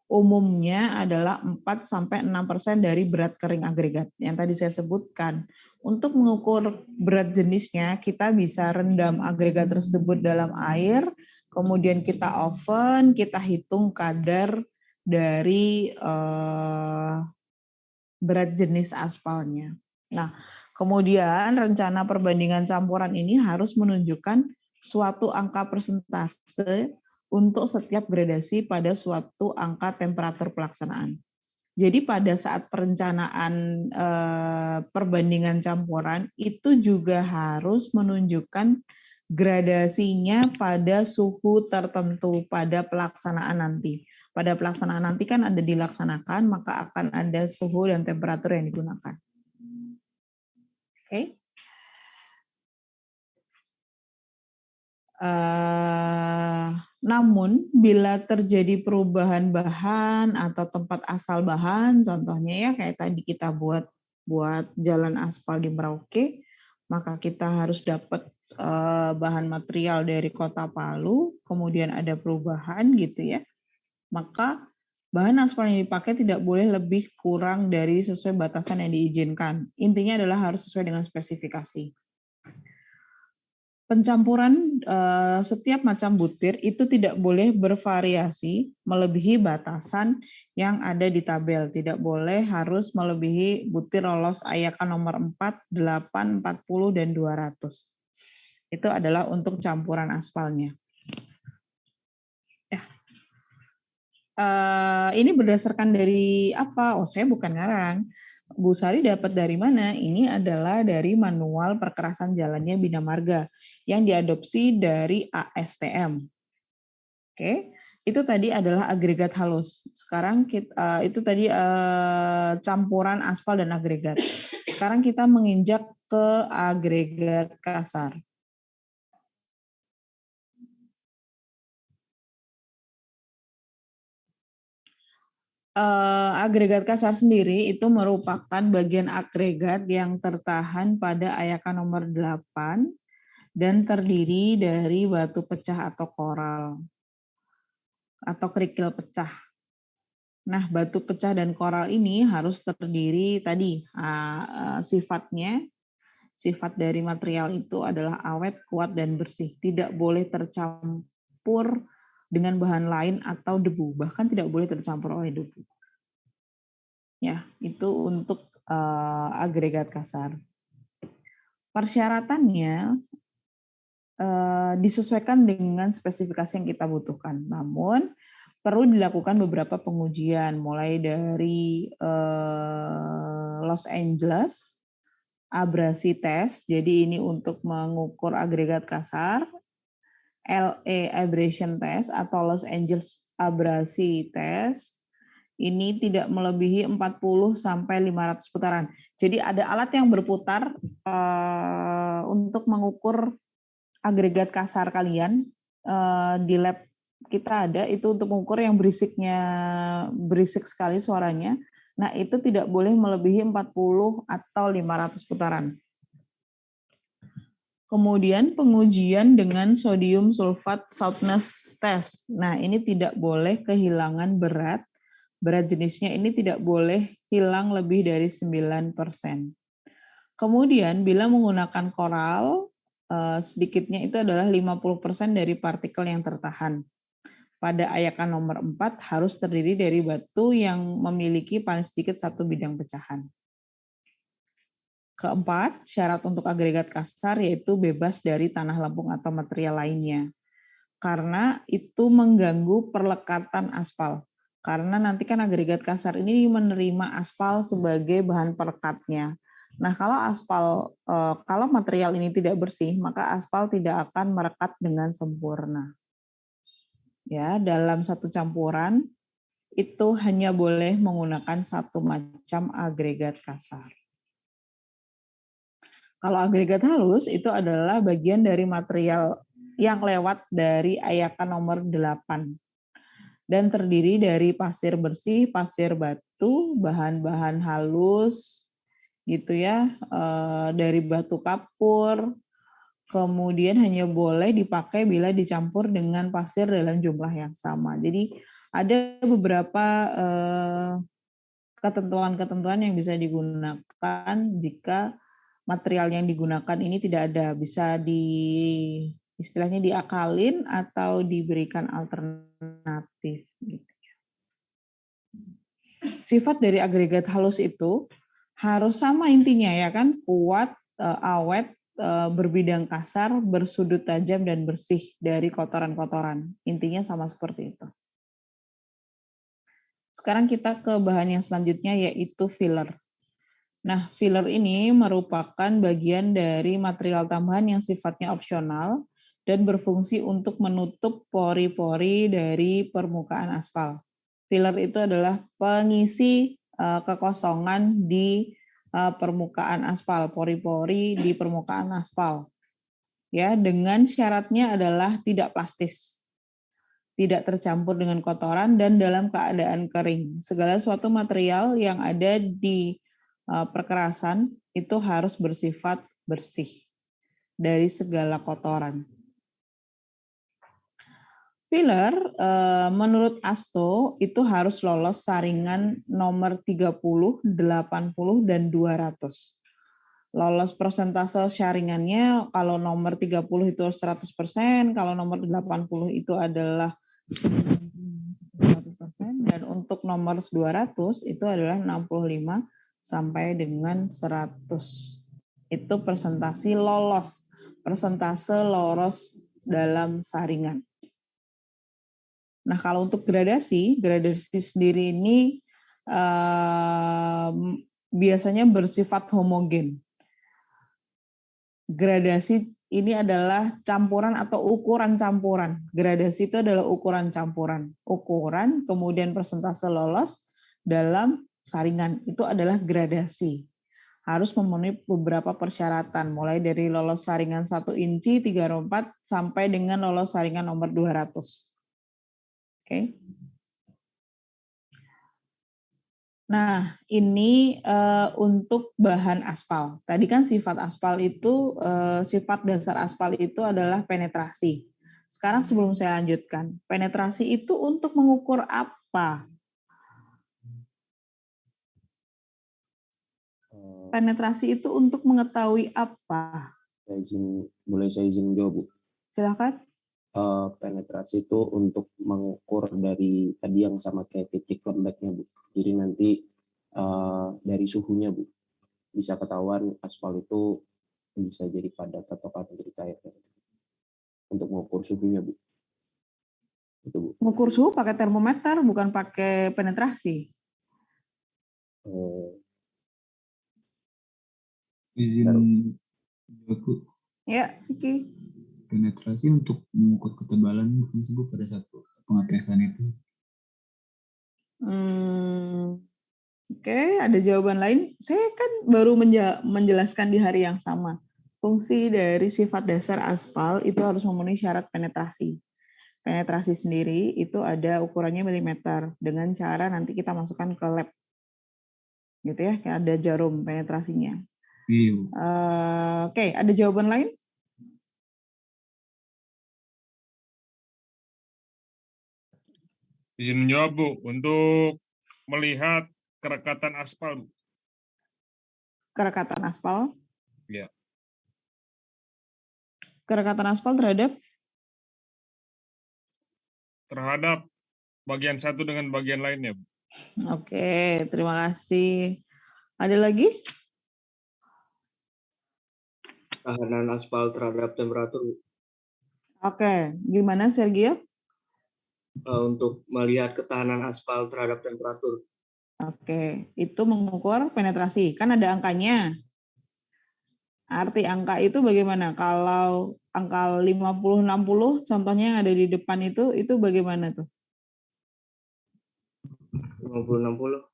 Umumnya adalah 4-6% dari berat kering agregat yang tadi saya sebutkan. Untuk mengukur berat jenisnya, kita bisa rendam agregat tersebut dalam air, kemudian kita oven, kita hitung kadar dari berat jenis aspalnya. Nah, kemudian rencana perbandingan campuran ini harus menunjukkan suatu angka persentase untuk setiap gradasi pada suatu angka temperatur pelaksanaan. Jadi pada saat perencanaan perbandingan campuran itu juga harus menunjukkan gradasinya pada suhu tertentu pada pelaksanaan nanti. Pada pelaksanaan nanti kan ada dilaksanakan, maka akan ada suhu dan temperatur yang digunakan. Oke. Namun bila terjadi perubahan bahan atau tempat asal bahan, contohnya ya kayak tadi kita buat jalan aspal di Merauke, maka kita harus dapat bahan material dari Kota Palu, kemudian ada perubahan gitu ya, maka bahan aspal yang dipakai tidak boleh lebih kurang dari sesuai batasan yang diizinkan. Intinya adalah harus sesuai dengan spesifikasi. Pencampuran setiap macam butir itu tidak boleh bervariasi melebihi batasan yang ada di tabel. Tidak boleh harus melebihi butir lolos ayakan nomor 4, 8, 40, dan 200. Itu adalah untuk campuran aspalnya. Ya. Ini berdasarkan dari apa? Oh, saya bukan ngarang. Bu Sari dapat dari mana? Ini adalah dari manual perkerasan jalannya Bina Marga yang diadopsi dari ASTM. Oke. Itu tadi adalah agregat halus. Sekarang kita, itu tadi campuran aspal dan agregat. Sekarang kita menginjak ke agregat kasar. Agregat kasar sendiri itu merupakan bagian agregat yang tertahan pada ayakan nomor 8 dan terdiri dari batu pecah atau koral atau kerikil pecah. Nah, batu pecah dan koral ini harus terdiri tadi sifat dari material itu adalah awet, kuat, dan bersih. Tidak boleh tercampur dengan bahan lain atau debu, bahkan tidak boleh tercampur oleh debu. Ya, itu untuk agregat kasar. Persyaratannya disesuaikan dengan spesifikasi yang kita butuhkan. Namun perlu dilakukan beberapa pengujian, mulai dari Los Angeles abrasi test. Jadi ini untuk mengukur agregat kasar. LA abrasion test atau Los Angeles abrasi test. Ini tidak melebihi 40 sampai 500 putaran. Jadi ada alat yang berputar untuk mengukur agregat kasar kalian di lab kita ada itu untuk mengukur yang berisik sekali suaranya. Nah, itu tidak boleh melebihi 40 atau 500 putaran. Kemudian pengujian dengan sodium sulfat soundness test. Nah, ini tidak boleh kehilangan berat. Berat jenisnya ini tidak boleh hilang lebih dari 9%. Kemudian bila menggunakan koral, sedikitnya itu adalah 50% dari partikel yang tertahan. Pada ayakan nomor 4 harus terdiri dari batu yang memiliki paling sedikit 1 bidang pecahan. Keempat, syarat untuk agregat kasar yaitu bebas dari tanah lempung atau material lainnya. Karena itu mengganggu perlekatan aspal. Karena nanti kan agregat kasar ini menerima aspal sebagai bahan pelekatnya. Nah, kalau material ini tidak bersih, maka aspal tidak akan merekat dengan sempurna. Ya, dalam satu campuran itu hanya boleh menggunakan satu macam agregat kasar. Kalau agregat halus itu adalah bagian dari material yang lewat dari ayakan nomor 8 dan terdiri dari pasir bersih, pasir batu, bahan-bahan halus gitu ya, dari batu kapur. Kemudian hanya boleh dipakai bila dicampur dengan pasir dalam jumlah yang sama. Jadi ada beberapa ketentuan-ketentuan yang bisa digunakan jika material yang digunakan ini tidak ada, bisa istilahnya diakalin atau diberikan alternatif. Sifat dari agregat halus itu harus sama intinya ya kan, kuat, awet, berbidang kasar, bersudut tajam dan bersih dari kotoran-kotoran. Intinya sama seperti itu. Sekarang kita ke bahan yang selanjutnya yaitu filler. Nah, filler ini merupakan bagian dari material tambahan yang sifatnya opsional dan berfungsi untuk menutup pori-pori dari permukaan aspal. Filler itu adalah pengisi kekosongan di permukaan aspal, pori-pori di permukaan aspal. Ya, dengan syaratnya adalah tidak plastis, tidak tercampur dengan kotoran dan dalam keadaan kering. Segala suatu material yang ada di perkerasan itu harus bersifat bersih dari segala kotoran. Filler menurut ASTO itu harus lolos saringan nomor 30, 80, dan 200. Lolos persentase saringannya kalau nomor 30 itu 100%, kalau nomor 80 itu adalah 100%, dan untuk nomor 200 itu adalah 65 sampai dengan 100. Itu persentase lolos dalam saringan. Nah, kalau untuk gradasi sendiri ini biasanya bersifat homogen. Gradasi ini adalah campuran atau ukuran campuran. Gradasi itu adalah ukuran campuran. Ukuran, kemudian persentase lolos dalam saringan. Itu adalah gradasi. Harus memenuhi beberapa persyaratan, mulai dari lolos saringan 1 inci 3/4 sampai dengan lolos saringan nomor 200. Oke. Nah, ini untuk bahan aspal. Tadi kan sifat aspal itu, sifat dasar aspal itu adalah penetrasi. Sekarang sebelum saya lanjutkan, penetrasi itu untuk mengukur apa? Penetrasi itu untuk mengetahui apa? Saya izin jawab, Bu. Silakan. Penetrasi itu untuk mengukur dari tadi yang sama kayak titik lembeknya, Bu. Jadi nanti dari suhunya, Bu, bisa ketahuan aspal itu bisa jadi padat atau jadi cair. Untuk mengukur suhunya, Bu. Itu, Bu. Mengukur suhu pakai termometer, bukan pakai penetrasi. Izin jawab, Bu. Ya, oke. Penetrasi untuk mengukur ketebalan bukan sih, Bu, pada saat pengetesan itu? Oke, ada jawaban lain? Saya kan baru menjelaskan di hari yang sama. Fungsi dari sifat dasar aspal itu harus memenuhi syarat penetrasi. Penetrasi sendiri itu ada ukurannya milimeter dengan cara nanti kita masukkan ke lab. Gitu ya, ada jarum penetrasinya. Iya, Bu. Oke, ada jawaban lain? Izin menjawab, Bu, untuk melihat kerekatan aspal, Bu. Kerekatan aspal? Ya. Kerekatan aspal Terhadap bagian satu dengan bagian lainnya, Bu. Oke, terima kasih. Ada lagi? Tahanan aspal terhadap temperatur, Bu. Oke, gimana Sergio? Untuk melihat ketahanan aspal terhadap temperatur. Oke, itu mengukur penetrasi. Kan ada angkanya. Arti angka itu bagaimana? Kalau angka 50-60, contohnya yang ada di depan itu bagaimana tuh? 50-60.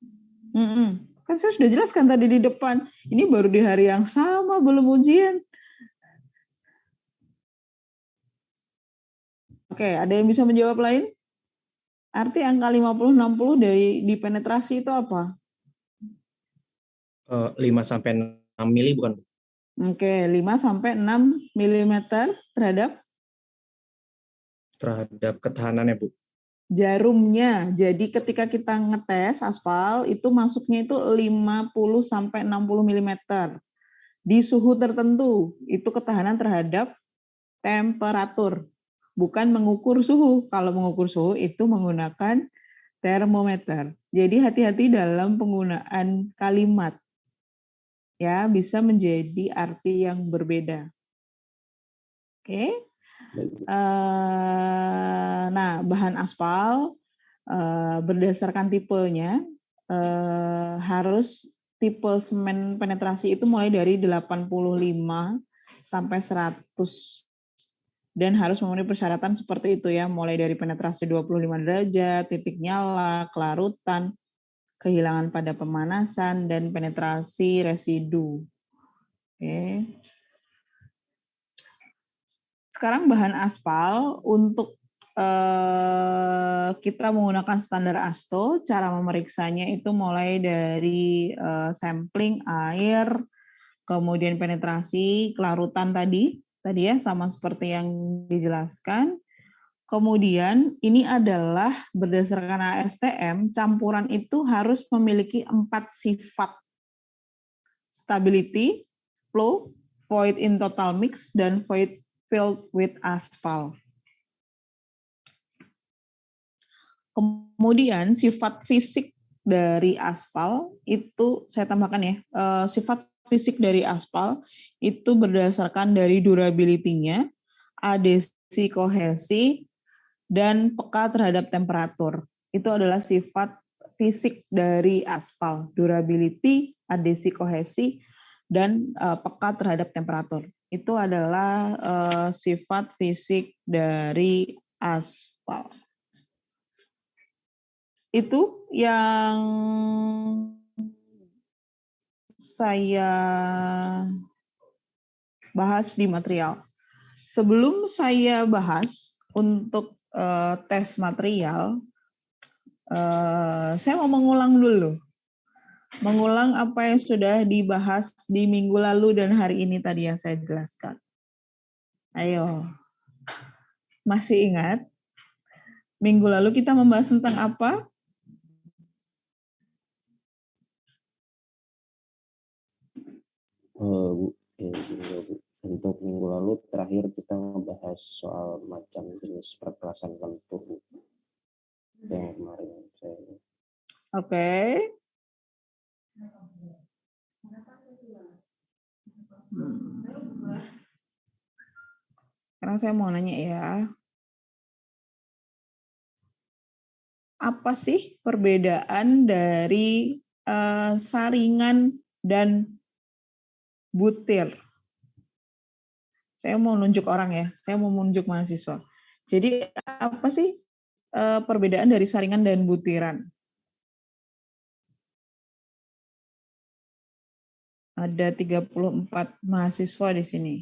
Kan saya sudah jelaskan tadi di depan. Ini baru di hari yang sama, belum ujian. Oke, ada yang bisa menjawab lain? Arti angka 50-60 di penetrasi itu apa? 5 sampai 6 mili bukan? Oke, 5 sampai 6 mm terhadap Ketahanannya, Bu. jarumnya. Jadi ketika kita ngetes aspal itu masuknya itu 50 sampai 60 mm di suhu tertentu. Itu ketahanan terhadap temperatur. Bukan mengukur suhu. Kalau mengukur suhu itu menggunakan termometer. Jadi hati-hati dalam penggunaan kalimat. Ya, bisa menjadi arti yang berbeda. Oke. Nah, bahan aspal berdasarkan tipenya harus tipe semen penetrasi itu mulai dari 85 sampai 100 dan harus memenuhi persyaratan seperti itu ya, mulai dari penetrasi 25 derajat, titik nyala, kelarutan, kehilangan pada pemanasan, dan penetrasi residu. Oke. Sekarang bahan aspal untuk kita menggunakan standar ASTO, cara memeriksanya itu mulai dari sampling air, kemudian penetrasi, kelarutan tadi ya sama seperti yang dijelaskan. Kemudian ini adalah berdasarkan ASTM, campuran itu harus memiliki 4 sifat. Stability, flow, void in total mix, dan void filled with asphalt. Kemudian sifat fisik dari aspal itu saya tambahkan ya, sifat fisik dari aspal itu berdasarkan dari durability-nya, adhesi kohesi, dan peka terhadap temperatur. Itu adalah sifat fisik dari aspal, durability, adhesi kohesi, dan peka terhadap temperatur. itu adalah sifat fisik dari aspal. Itu yang saya bahas di material. Sebelum saya bahas untuk tes material, saya mau mengulang dulu. Mengulang apa yang sudah dibahas di minggu lalu dan hari ini tadi yang saya jelaskan. Ayo. Masih ingat? Minggu lalu kita membahas tentang apa? Bu, untuk minggu lalu terakhir kita membahas soal macam jenis perkerasan lentur, Bu. Yang kemarin saya. Oke. Sekarang saya mau nanya ya. Apa sih perbedaan dari saringan dan butir? Saya mau nunjuk orang ya. Saya mau menunjuk mahasiswa. Jadi apa sih perbedaan dari saringan dan butiran? Ada 34 mahasiswa di sini.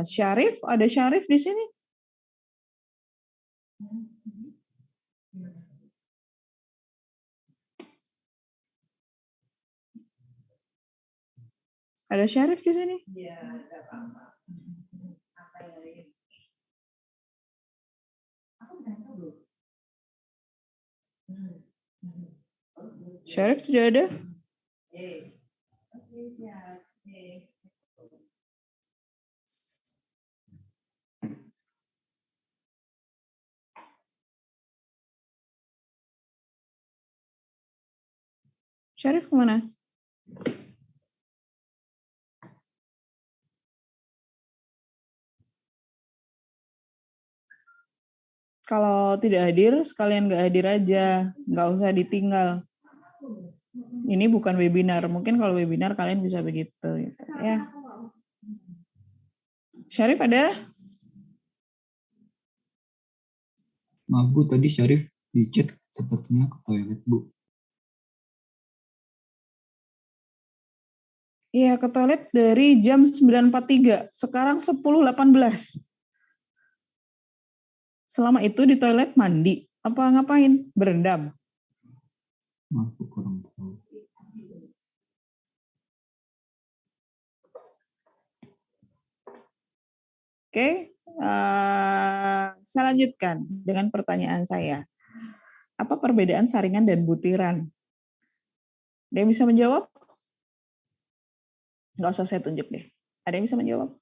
Syarif, ada Syarif di sini? Ada Syarif di sini? Iya, ada apa-apa. Syarif sudah ada? Syarif kemana? Kalau tidak hadir, sekalian nggak hadir aja. Nggak usah ditinggal. Ini bukan webinar. Mungkin kalau webinar kalian bisa begitu. Gitu. Ya. Syarif ada? Maaf Bu, tadi Syarif di chat sepertinya ke toilet Bu. Iya, ke toilet dari jam 9.43. Sekarang 10.18. Selama itu di toilet mandi. Apa ngapain? Berendam. Maaf Bu, kurang tahu. Oke, saya lanjutkan dengan pertanyaan saya. Apa perbedaan saringan dan butiran? Ada yang bisa menjawab? Nggak usah saya tunjuk deh. Ada yang bisa menjawab?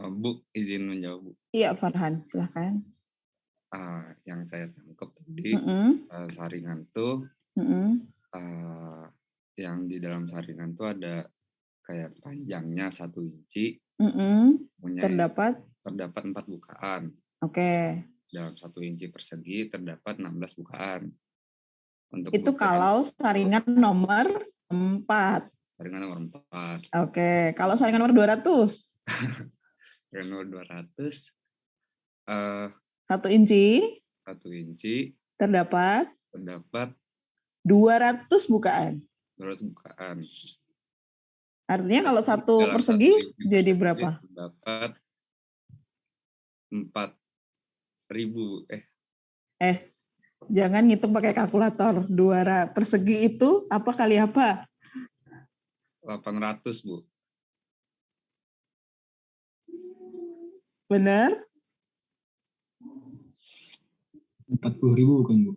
Bu, izin menjawab, Bu. Iya, Farhan, silahkan. Yang saya tangkap tadi, saringan tuh, yang di dalam saringan tuh ada kayak panjangnya 1 inci, terdapat 4 bukaan. Oke. Dalam 1 inci persegi terdapat 16 bukaan. Untuk itu kalau saringan nomor 4. Saringan nomor 4. Oke, kalau saringan nomor 200? Saringan nomor 200, 1 inci. 1 inci. Terdapat 200 bukaan. 200 bukaan. Artinya kalau 1 persegi jadi berapa? Dapat 4.000. Jangan ngitung pakai kalkulator. 200 persegi itu apa kali apa? 800, Bu. Benar? 40.000 bukan Bu?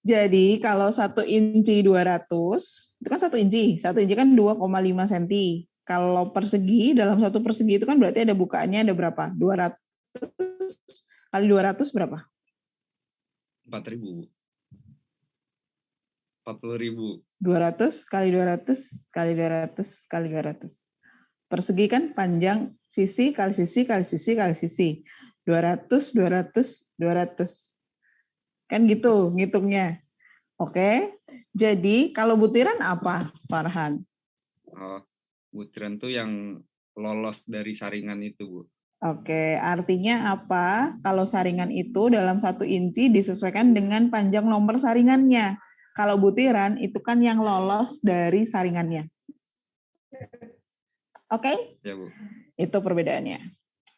Jadi kalau 1 inci 200, itu kan 1 inci. 1 inci kan 2,5 cm. Kalau persegi, dalam 1 persegi itu kan berarti ada bukaannya ada berapa? 200 kali 200 berapa? 4.000. 40.000. 200 kali 200 kali 200 kali 200. Persegi kan panjang sisi kali sisi kali sisi kali sisi. 200, 200, 200. Kan gitu ngitungnya. Oke. Jadi kalau butiran apa, Farhan? Oh, butiran tuh yang lolos dari saringan itu, Bu. Oke, artinya apa? Kalau saringan itu dalam 1 inci disesuaikan dengan panjang nomor saringannya. Kalau butiran itu kan yang lolos dari saringannya. Oke? Ya, Bu. Itu perbedaannya.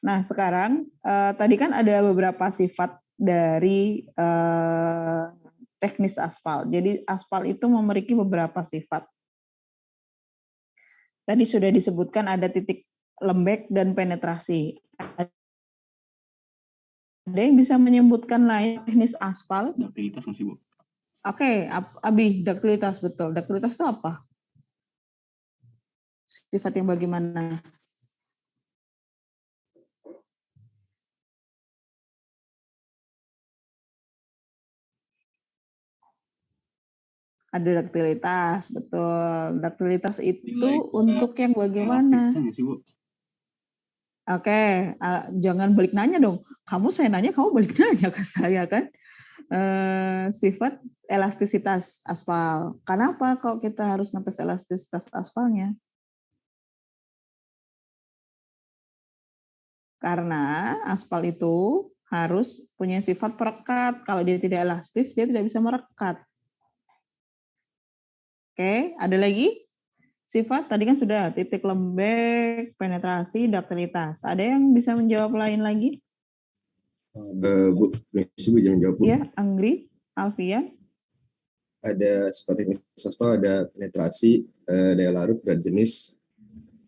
Nah, sekarang tadi kan ada beberapa sifat dari teknis aspal. Jadi aspal itu memiliki beberapa sifat. Tadi sudah disebutkan ada titik lembek dan penetrasi. Ada yang bisa menyebutkan lain teknis aspal? Daktilitas masih, Bu. Oke, Abi, daktilitas betul. Daktilitas itu apa? Sifat yang bagaimana? Ada daktilitas, betul. Daktilitas itu untuk yang bagaimana? Oke, jangan balik nanya dong. Kamu saya nanya, kamu balik nanya ke saya kan? Sifat elastisitas aspal. Kenapa kok kita harus ngetes elastisitas aspalnya? Karena aspal itu harus punya sifat perekat. Kalau dia tidak elastis, dia tidak bisa merekat. Oke, ada lagi? Sifat tadi kan sudah titik lembek, penetrasi, daktilitas. Ada yang bisa menjawab lain lagi? Bu, jangan jawab, Bu. Ya, Anggri, Alfian. Ada sifat teknis aspal, ada penetrasi, daya larut, berat jenis,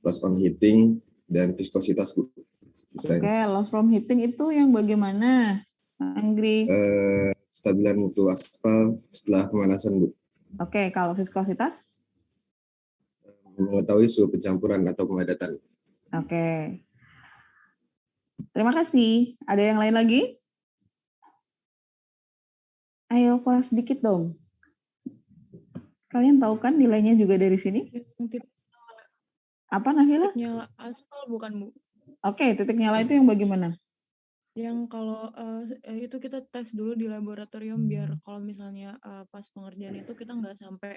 loss from heating, dan viskositas, Bu. Oke, loss from heating itu yang bagaimana, Anggri? Stabilan mutu aspal setelah pemanasan, Bu. Oke, kalau viskositas? Mengetahui suhu pencampuran atau pemadatan. Oke. Terima kasih. Ada yang lain lagi? Ayo, kelas sedikit dong. Kalian tahu kan nilainya juga dari sini? Apa, Nahila? Titik nyala aspal bukan, Bu? Oke, titik nyala itu yang bagaimana? Yang kalau itu kita tes dulu di laboratorium biar kalau misalnya pas pengerjaan itu kita nggak sampai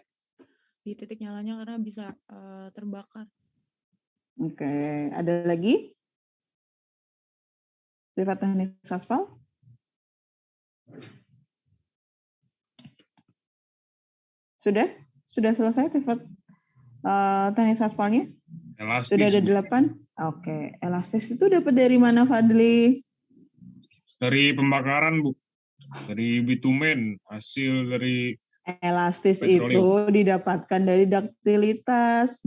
di titik nyalanya karena bisa terbakar. Oke, ada lagi? Sifat teknis aspal? Sudah? Sudah selesai sifat teknis aspalnya? Elastis. Sudah ada 8? Oke, elastis itu dapat dari mana, Fadli? Dari pembakaran, Bu. Dari bitumen, hasil dari elastis petroleum. Itu didapatkan dari daktilitas.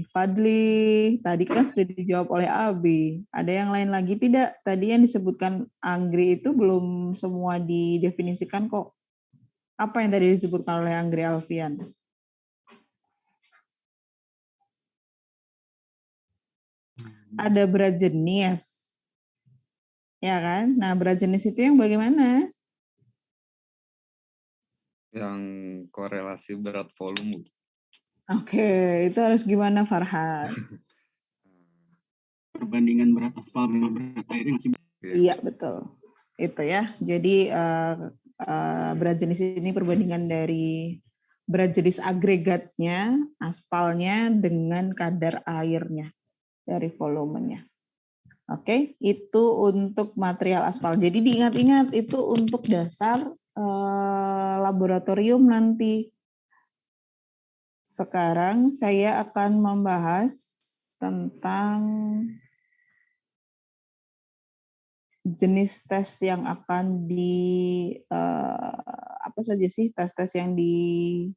Fadli. Tadi kan sudah dijawab oleh Abi. Ada yang lain lagi tidak? Tadi yang disebutkan Anggri itu belum semua didefinisikan kok. Apa yang tadi disebutkan oleh Anggri Alfian? Ada berat jenis. Ya kan? Nah, berat jenis itu yang bagaimana? Yang korelasi berat volume. Oke, itu harus gimana, Farhan? Perbandingan berat aspal sama berat airnya masih. Iya, betul. Itu ya. Jadi berat jenis ini perbandingan dari berat jenis agregatnya, aspalnya dengan kadar airnya dari volumenya. Oke, itu untuk material aspal. Jadi diingat-ingat itu untuk dasar laboratorium nanti. Sekarang saya akan membahas tentang jenis tes yang akan apa saja sih tes-tes yang digunakan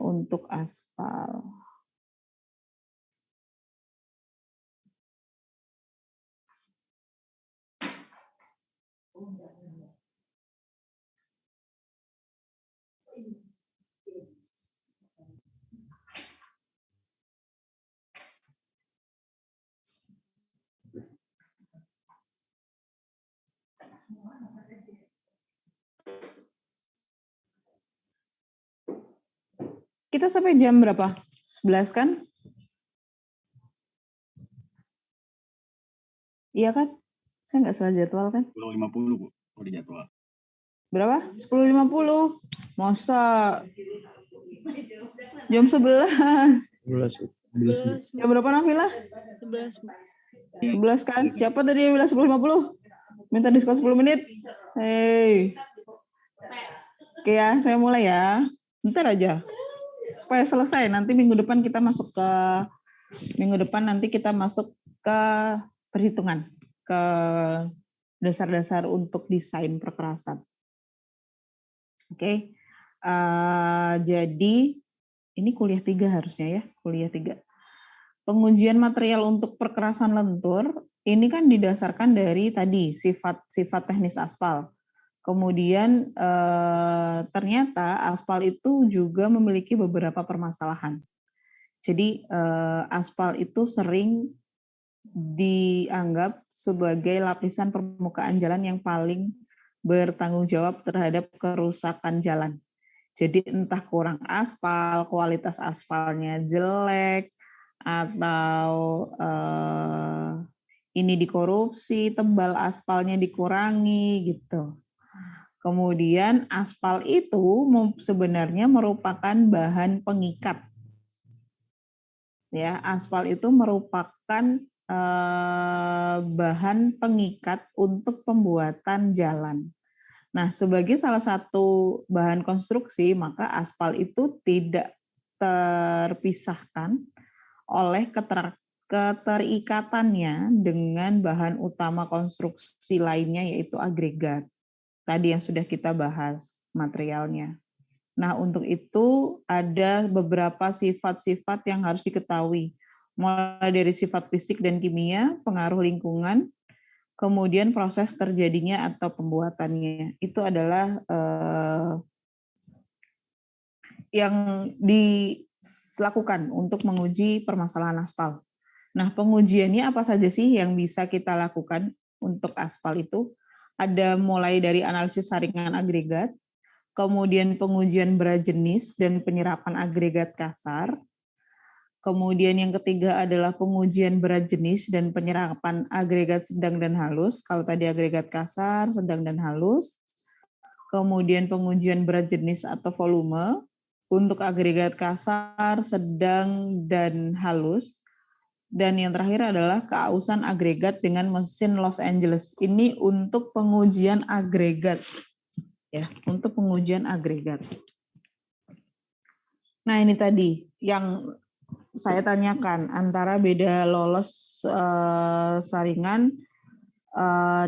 untuk aspal. Kita sampai jam berapa? 11 kan? Iya kan? Saya nggak salah jadwal kan? 10.50 Bu, kalau di jadwal. Berapa? 10.50. Masa jam 11. 11, Jam berapa Nafila? 11, Bu. 11 kan? Siapa tadi yang bilang 10.50? Minta diskon 10 menit. Hei. Oke ya, saya mulai ya. Bentar aja. Supaya selesai. Nanti minggu depan kita masuk ke perhitungan. Ke dasar-dasar untuk desain perkerasan. Oke. Jadi ini kuliah 3 harusnya ya. Kuliah 3. Pengujian material untuk perkerasan lentur ini kan didasarkan dari tadi sifat teknis aspal. Kemudian ternyata aspal itu juga memiliki beberapa permasalahan. Jadi aspal itu sering dianggap sebagai lapisan permukaan jalan yang paling bertanggung jawab terhadap kerusakan jalan. Jadi entah kurang aspal, kualitas aspalnya jelek, atau ini dikorupsi, tebal aspalnya dikurangi gitu. Kemudian aspal itu sebenarnya merupakan bahan pengikat. Ya, aspal itu merupakan bahan pengikat untuk pembuatan jalan. Nah, sebagai salah satu bahan konstruksi, maka aspal itu tidak terpisahkan oleh keterikatannya dengan bahan utama konstruksi lainnya, yaitu agregat. Tadi yang sudah kita bahas materialnya. Nah, untuk itu ada beberapa sifat-sifat yang harus diketahui. Mulai dari sifat fisik dan kimia, pengaruh lingkungan, kemudian proses terjadinya atau pembuatannya. Itu adalah yang dilakukan untuk menguji permasalahan aspal. Nah, pengujiannya apa saja sih yang bisa kita lakukan untuk aspal itu? Ada mulai dari analisis saringan agregat, kemudian pengujian berat jenis dan penyerapan agregat kasar, kemudian yang ketiga adalah pengujian berat jenis dan penyerapan agregat sedang dan halus, kalau tadi agregat kasar, sedang, dan halus, kemudian pengujian berat jenis atau volume untuk agregat kasar, sedang, dan halus, dan yang terakhir adalah keausan agregat dengan mesin Los Angeles. Ini untuk pengujian agregat. Ya, untuk pengujian agregat. Nah, ini tadi yang saya tanyakan antara beda lolos saringan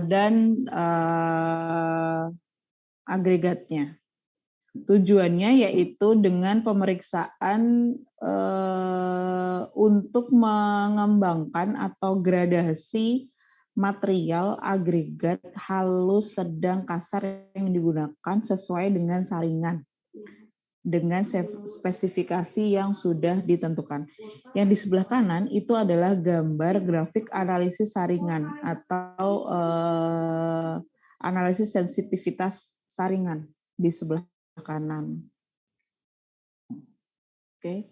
dan agregatnya. Tujuannya yaitu dengan pemeriksaan untuk mengembangkan atau gradasi material agregat halus, sedang, kasar yang digunakan sesuai dengan saringan dengan spesifikasi yang sudah ditentukan. Yang di sebelah kanan itu adalah gambar grafik analisis saringan atau analisis sensitivitas saringan di sebelah kanan. Oke.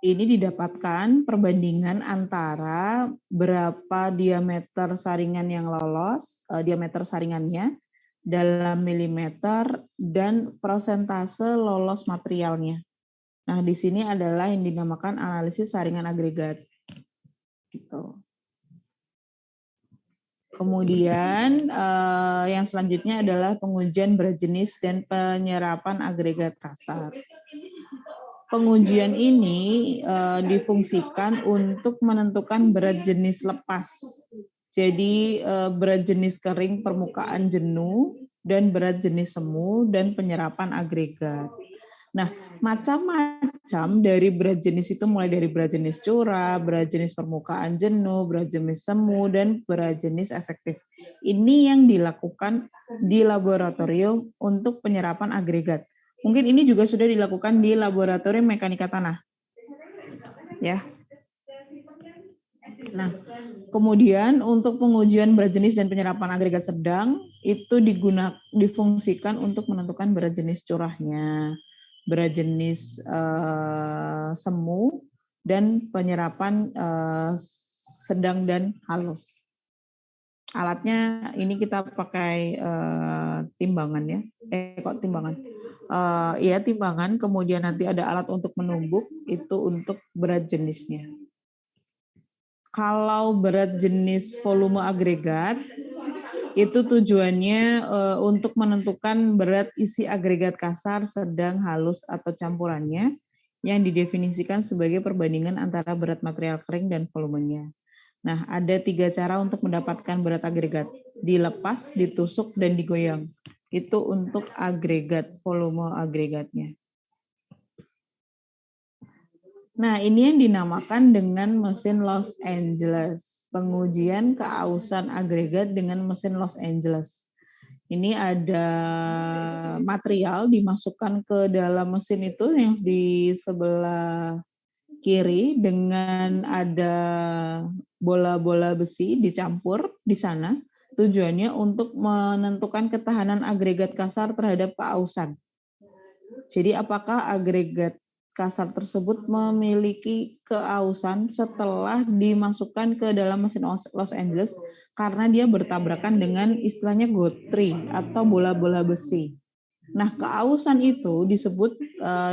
Ini didapatkan perbandingan antara berapa diameter saringan yang lolos, diameter saringannya dalam milimeter, dan persentase lolos materialnya. Nah, di sini adalah yang dinamakan analisis saringan agregat. Gitu. Kemudian yang selanjutnya adalah pengujian berat jenis dan penyerapan agregat kasar. Pengujian ini difungsikan untuk menentukan berat jenis lepas. Jadi berat jenis kering permukaan jenuh dan berat jenis semu dan penyerapan agregat. Nah, macam-macam dari berat jenis itu mulai dari berat jenis curah, berat jenis permukaan jenuh, berat jenis semu, dan berat jenis efektif. Ini yang dilakukan di laboratorium untuk penyerapan agregat. Mungkin ini juga sudah dilakukan di laboratorium mekanika tanah. Ya. Nah, kemudian untuk pengujian berat jenis dan penyerapan agregat sedang itu difungsikan untuk menentukan berat jenis curahnya, berat jenis semu, dan penyerapan sedang dan halus. Alatnya ini kita pakai timbangan ya. Kok timbangan? Iya timbangan, kemudian nanti ada alat untuk menumbuk, itu untuk berat jenisnya. Kalau berat jenis volume agregat, itu tujuannya untuk menentukan berat isi agregat kasar, sedang, halus, atau campurannya, yang didefinisikan sebagai perbandingan antara berat material kering dan volumenya. Nah, ada 3 cara untuk mendapatkan berat agregat: dilepas, ditusuk, dan digoyang. Itu untuk agregat, volume agregatnya. Nah, ini yang dinamakan dengan mesin Los Angeles. Pengujian keausan agregat dengan mesin Los Angeles. Ini ada material dimasukkan ke dalam mesin itu yang di sebelah kiri dengan ada bola-bola besi dicampur di sana. Tujuannya untuk menentukan ketahanan agregat kasar terhadap keausan. Jadi apakah agregat kasar tersebut memiliki keausan setelah dimasukkan ke dalam mesin Los Angeles karena dia bertabrakan dengan istilahnya gotri atau bola-bola besi. Nah, keausan itu disebut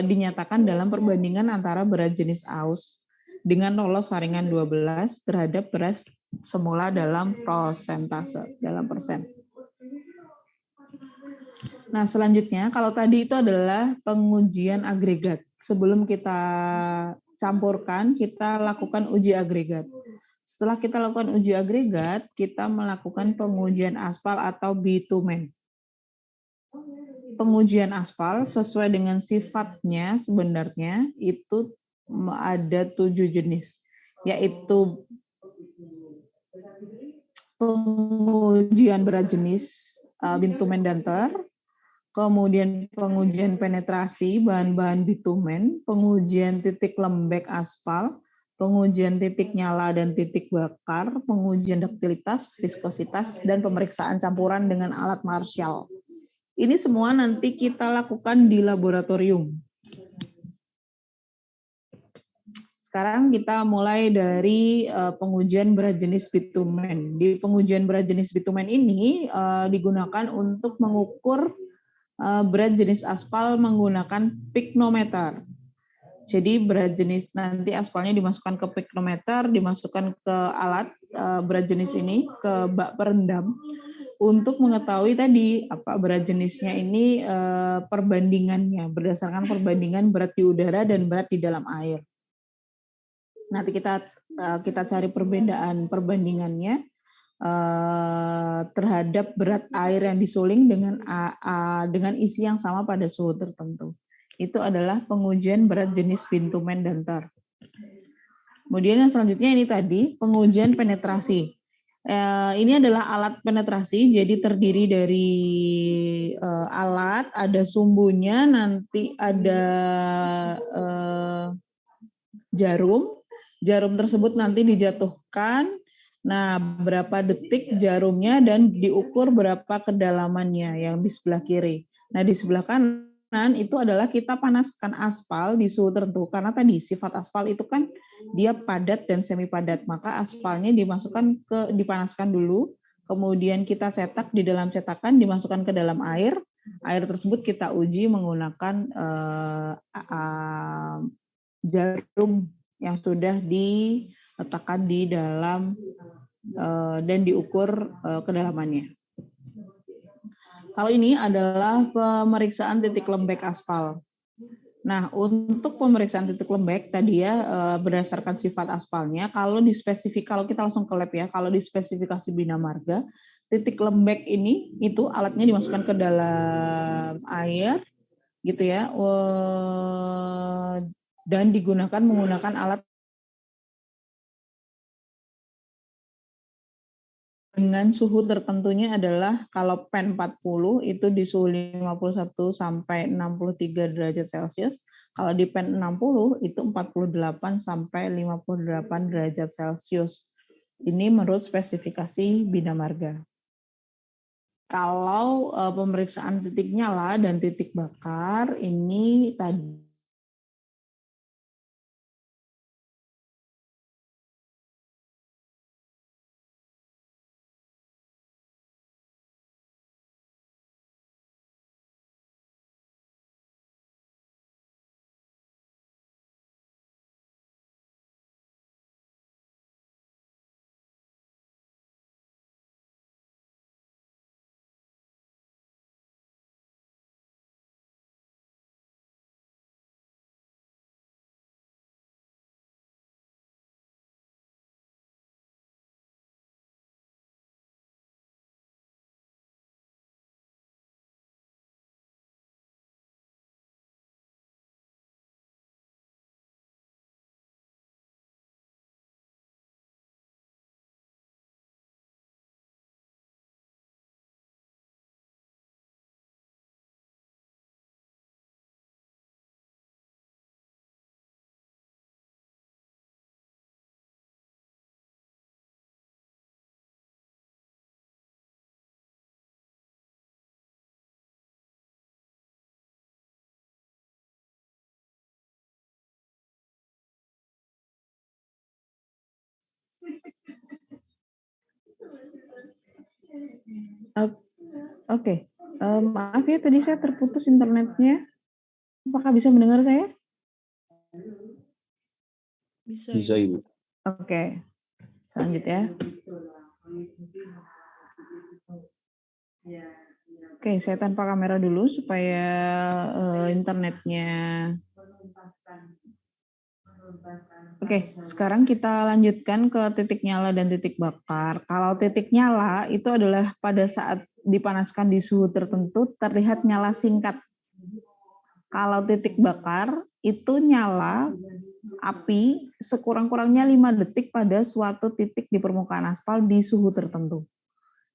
dinyatakan dalam perbandingan antara berat jenis aus dengan lolos saringan 12 terhadap berat semula dalam persentase, dalam persen. Nah, selanjutnya kalau tadi itu adalah pengujian agregat. Sebelum kita campurkan, kita lakukan uji agregat. Setelah kita lakukan uji agregat, kita melakukan pengujian aspal atau bitumen. Pengujian aspal sesuai dengan sifatnya sebenarnya itu ada 7 jenis, yaitu pengujian berat jenis bitumen danter, kemudian pengujian penetrasi bahan-bahan bitumen, pengujian titik lembek aspal, pengujian titik nyala dan titik bakar, pengujian duktilitas, viskositas, dan pemeriksaan campuran dengan alat Marshall. Ini semua nanti kita lakukan di laboratorium. Sekarang kita mulai dari pengujian berat jenis bitumen. Di pengujian berat jenis bitumen ini digunakan untuk mengukur berat jenis aspal menggunakan piknometer. Jadi berat jenis nanti aspalnya dimasukkan ke piknometer, dimasukkan ke alat berat jenis ini ke bak perendam untuk mengetahui tadi apa berat jenisnya ini perbandingannya berdasarkan perbandingan berat di udara dan berat di dalam air. Nanti kita cari perbedaan perbandingannya terhadap berat air yang disuling dengan isi yang sama pada suhu tertentu. Itu adalah pengujian berat jenis bitumen danter. Kemudian yang selanjutnya ini tadi pengujian penetrasi. Ini adalah alat penetrasi, jadi terdiri dari alat, ada sumbunya, nanti ada jarum. Jarum tersebut nanti dijatuhkan. Nah, berapa detik jarumnya dan diukur berapa kedalamannya yang di sebelah kiri. Nah, di sebelah kanan itu adalah kita panaskan aspal di suhu tertentu. Karena tadi sifat aspal itu kan dia padat dan semi padat. Maka aspalnya dipanaskan dulu, kemudian kita cetak di dalam cetakan, dimasukkan ke dalam air. Air tersebut kita uji menggunakan jarum yang sudah diletakkan di dalam dan diukur kedalamannya. Kalau ini adalah pemeriksaan titik lembek aspal. Nah, untuk pemeriksaan titik lembek tadi ya berdasarkan sifat aspalnya, kalau kita langsung ke lab ya, kalau di spesifikasi Bina Marga, titik lembek ini itu alatnya dimasukkan ke dalam air gitu ya. Dan digunakan menggunakan alat dengan suhu tertentunya adalah kalau PEN 40 itu di suhu 51 sampai 63 derajat Celcius, kalau di PEN 60 itu 48 sampai 58 derajat Celcius. Ini menurut spesifikasi Bina Marga. Kalau pemeriksaan titik nyala dan titik bakar ini tadi Oke. Maaf ya, tadi saya terputus internetnya. Apakah bisa mendengar saya? Bisa, Ibu. Oke. Selanjutnya. Oke, saya tanpa kamera dulu supaya internetnya. Oke, sekarang kita lanjutkan ke titik nyala dan titik bakar. Kalau titik nyala itu adalah pada saat dipanaskan di suhu tertentu terlihat nyala singkat. Kalau titik bakar itu nyala api sekurang-kurangnya 5 detik pada suatu titik di permukaan aspal di suhu tertentu.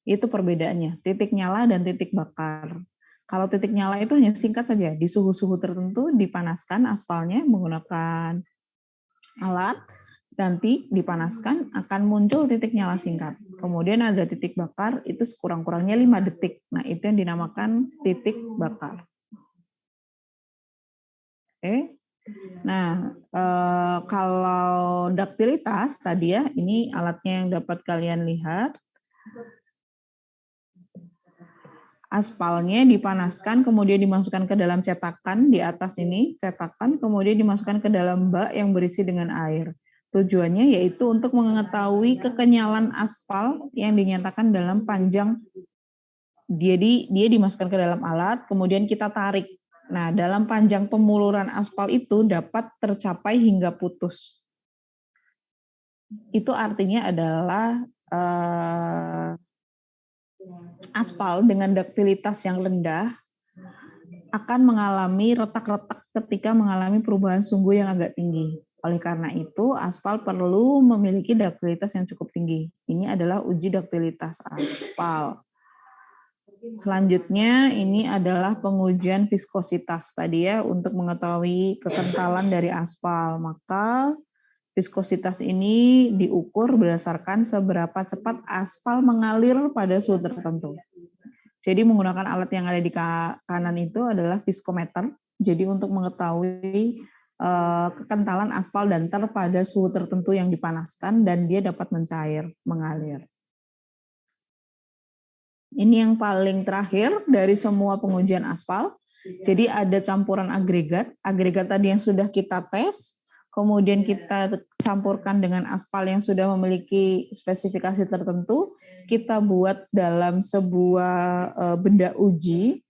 Itu perbedaannya, titik nyala dan titik bakar. Kalau titik nyala itu hanya singkat saja, di suhu-suhu tertentu dipanaskan aspalnya menggunakan alat, nanti dipanaskan akan muncul titik nyala singkat. Kemudian ada titik bakar, itu sekurang-kurangnya 5 detik. Nah, itu yang dinamakan titik bakar. Oke. Nah, kalau daktilitas tadi ya, ini alatnya yang dapat kalian lihat. Aspalnya dipanaskan, kemudian dimasukkan ke dalam cetakan di atas ini, cetakan, kemudian dimasukkan ke dalam bak yang berisi dengan air. Tujuannya yaitu untuk mengetahui kekenyalan aspal yang dinyatakan dalam panjang. Jadi dia dimasukkan ke dalam alat, kemudian kita tarik. Nah, dalam panjang pemuluran aspal itu dapat tercapai hingga putus. Itu artinya adalah aspal dengan duktilitas yang rendah akan mengalami retak-retak ketika mengalami perubahan suhu yang agak tinggi. Oleh karena itu, aspal perlu memiliki duktilitas yang cukup tinggi. Ini adalah uji duktilitas aspal. Selanjutnya, ini adalah pengujian viskositas tadi ya, untuk mengetahui kekentalan dari aspal. Maka viskositas ini diukur berdasarkan seberapa cepat aspal mengalir pada suhu tertentu. Jadi menggunakan alat yang ada di kanan itu adalah viskometer. Jadi untuk mengetahui kekentalan aspal dantar pada suhu tertentu yang dipanaskan dan dia dapat mencair, mengalir. Ini yang paling terakhir dari semua pengujian aspal. Jadi ada campuran agregat. Agregat tadi yang sudah kita tes, kemudian kita campurkan dengan aspal yang sudah memiliki spesifikasi tertentu, kita buat dalam sebuah benda uji.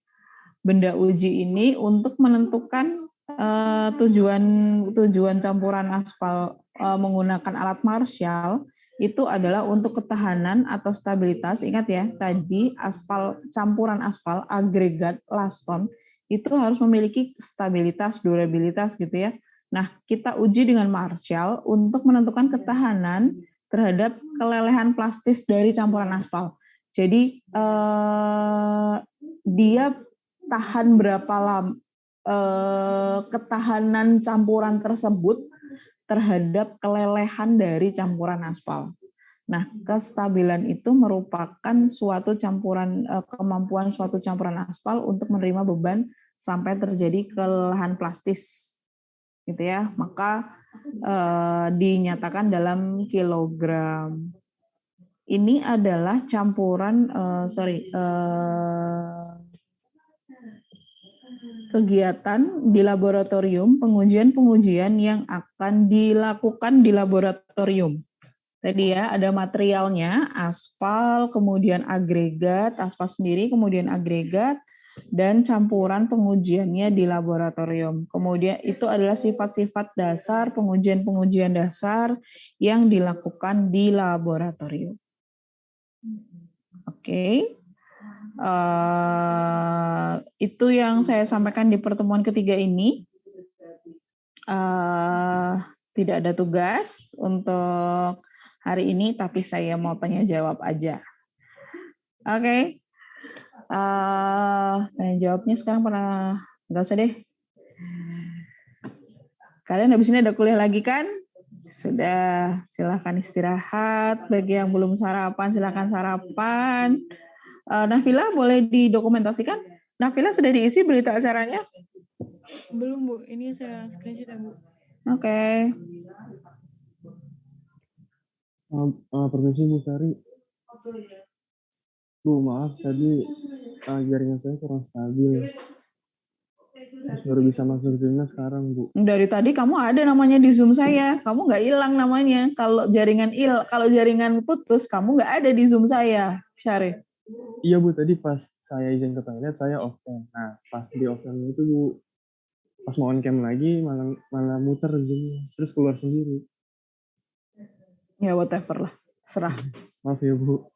Benda uji ini untuk menentukan tujuan campuran aspal menggunakan alat Marshall itu adalah untuk ketahanan atau stabilitas. Ingat ya, tadi aspal campuran aspal agregat laston itu harus memiliki stabilitas, durabilitas gitu ya. Nah, kita uji dengan Marshall untuk menentukan ketahanan terhadap kelelehan plastis dari campuran aspal. Jadi dia tahan berapa lama, ketahanan campuran tersebut terhadap kelelehan dari campuran aspal. Nah, kestabilan itu merupakan suatu campuran kemampuan suatu campuran aspal untuk menerima beban sampai terjadi kelelahan plastis, gitu ya. Maka dinyatakan dalam kilogram. Ini adalah campuran kegiatan di laboratorium, pengujian-pengujian yang akan dilakukan di laboratorium. Tadi ya, ada materialnya, aspal, kemudian agregat, aspal sendiri, kemudian agregat, dan campuran pengujiannya di laboratorium. Kemudian itu adalah sifat-sifat dasar, pengujian-pengujian dasar yang dilakukan di laboratorium. Oke. Itu yang saya sampaikan di pertemuan ketiga ini. Tidak ada tugas untuk hari ini, tapi saya mau tanya jawab aja. Oke. Tanya jawabnya sekarang pernah, nggak usah deh. Kalian habis ini ada kuliah lagi kan? Sudah, silahkan istirahat. Bagi yang belum sarapan, silahkan sarapan. Nafila boleh didokumentasikan? Nafila sudah diisi berita acaranya? Belum, Bu. Ini saya screenshot ya, Bu. Oke. Permisi Bu Sari. Bu, maaf tadi jaringan saya kurang stabil. Terus baru bisa masuk Zoom-nya sekarang, Bu. Dari tadi kamu ada namanya di Zoom saya. Kamu nggak hilang namanya. Kalau jaringan putus, kamu nggak ada di Zoom saya, Syarif. Iya, Bu. Tadi pas saya izin ke toilet, saya off cam. Nah, pas di off cam itu, Bu, pas mau on cam lagi, malah muter Zoom-nya. Terus keluar sendiri. Ya, whatever lah. Serah. Maaf ya, Bu.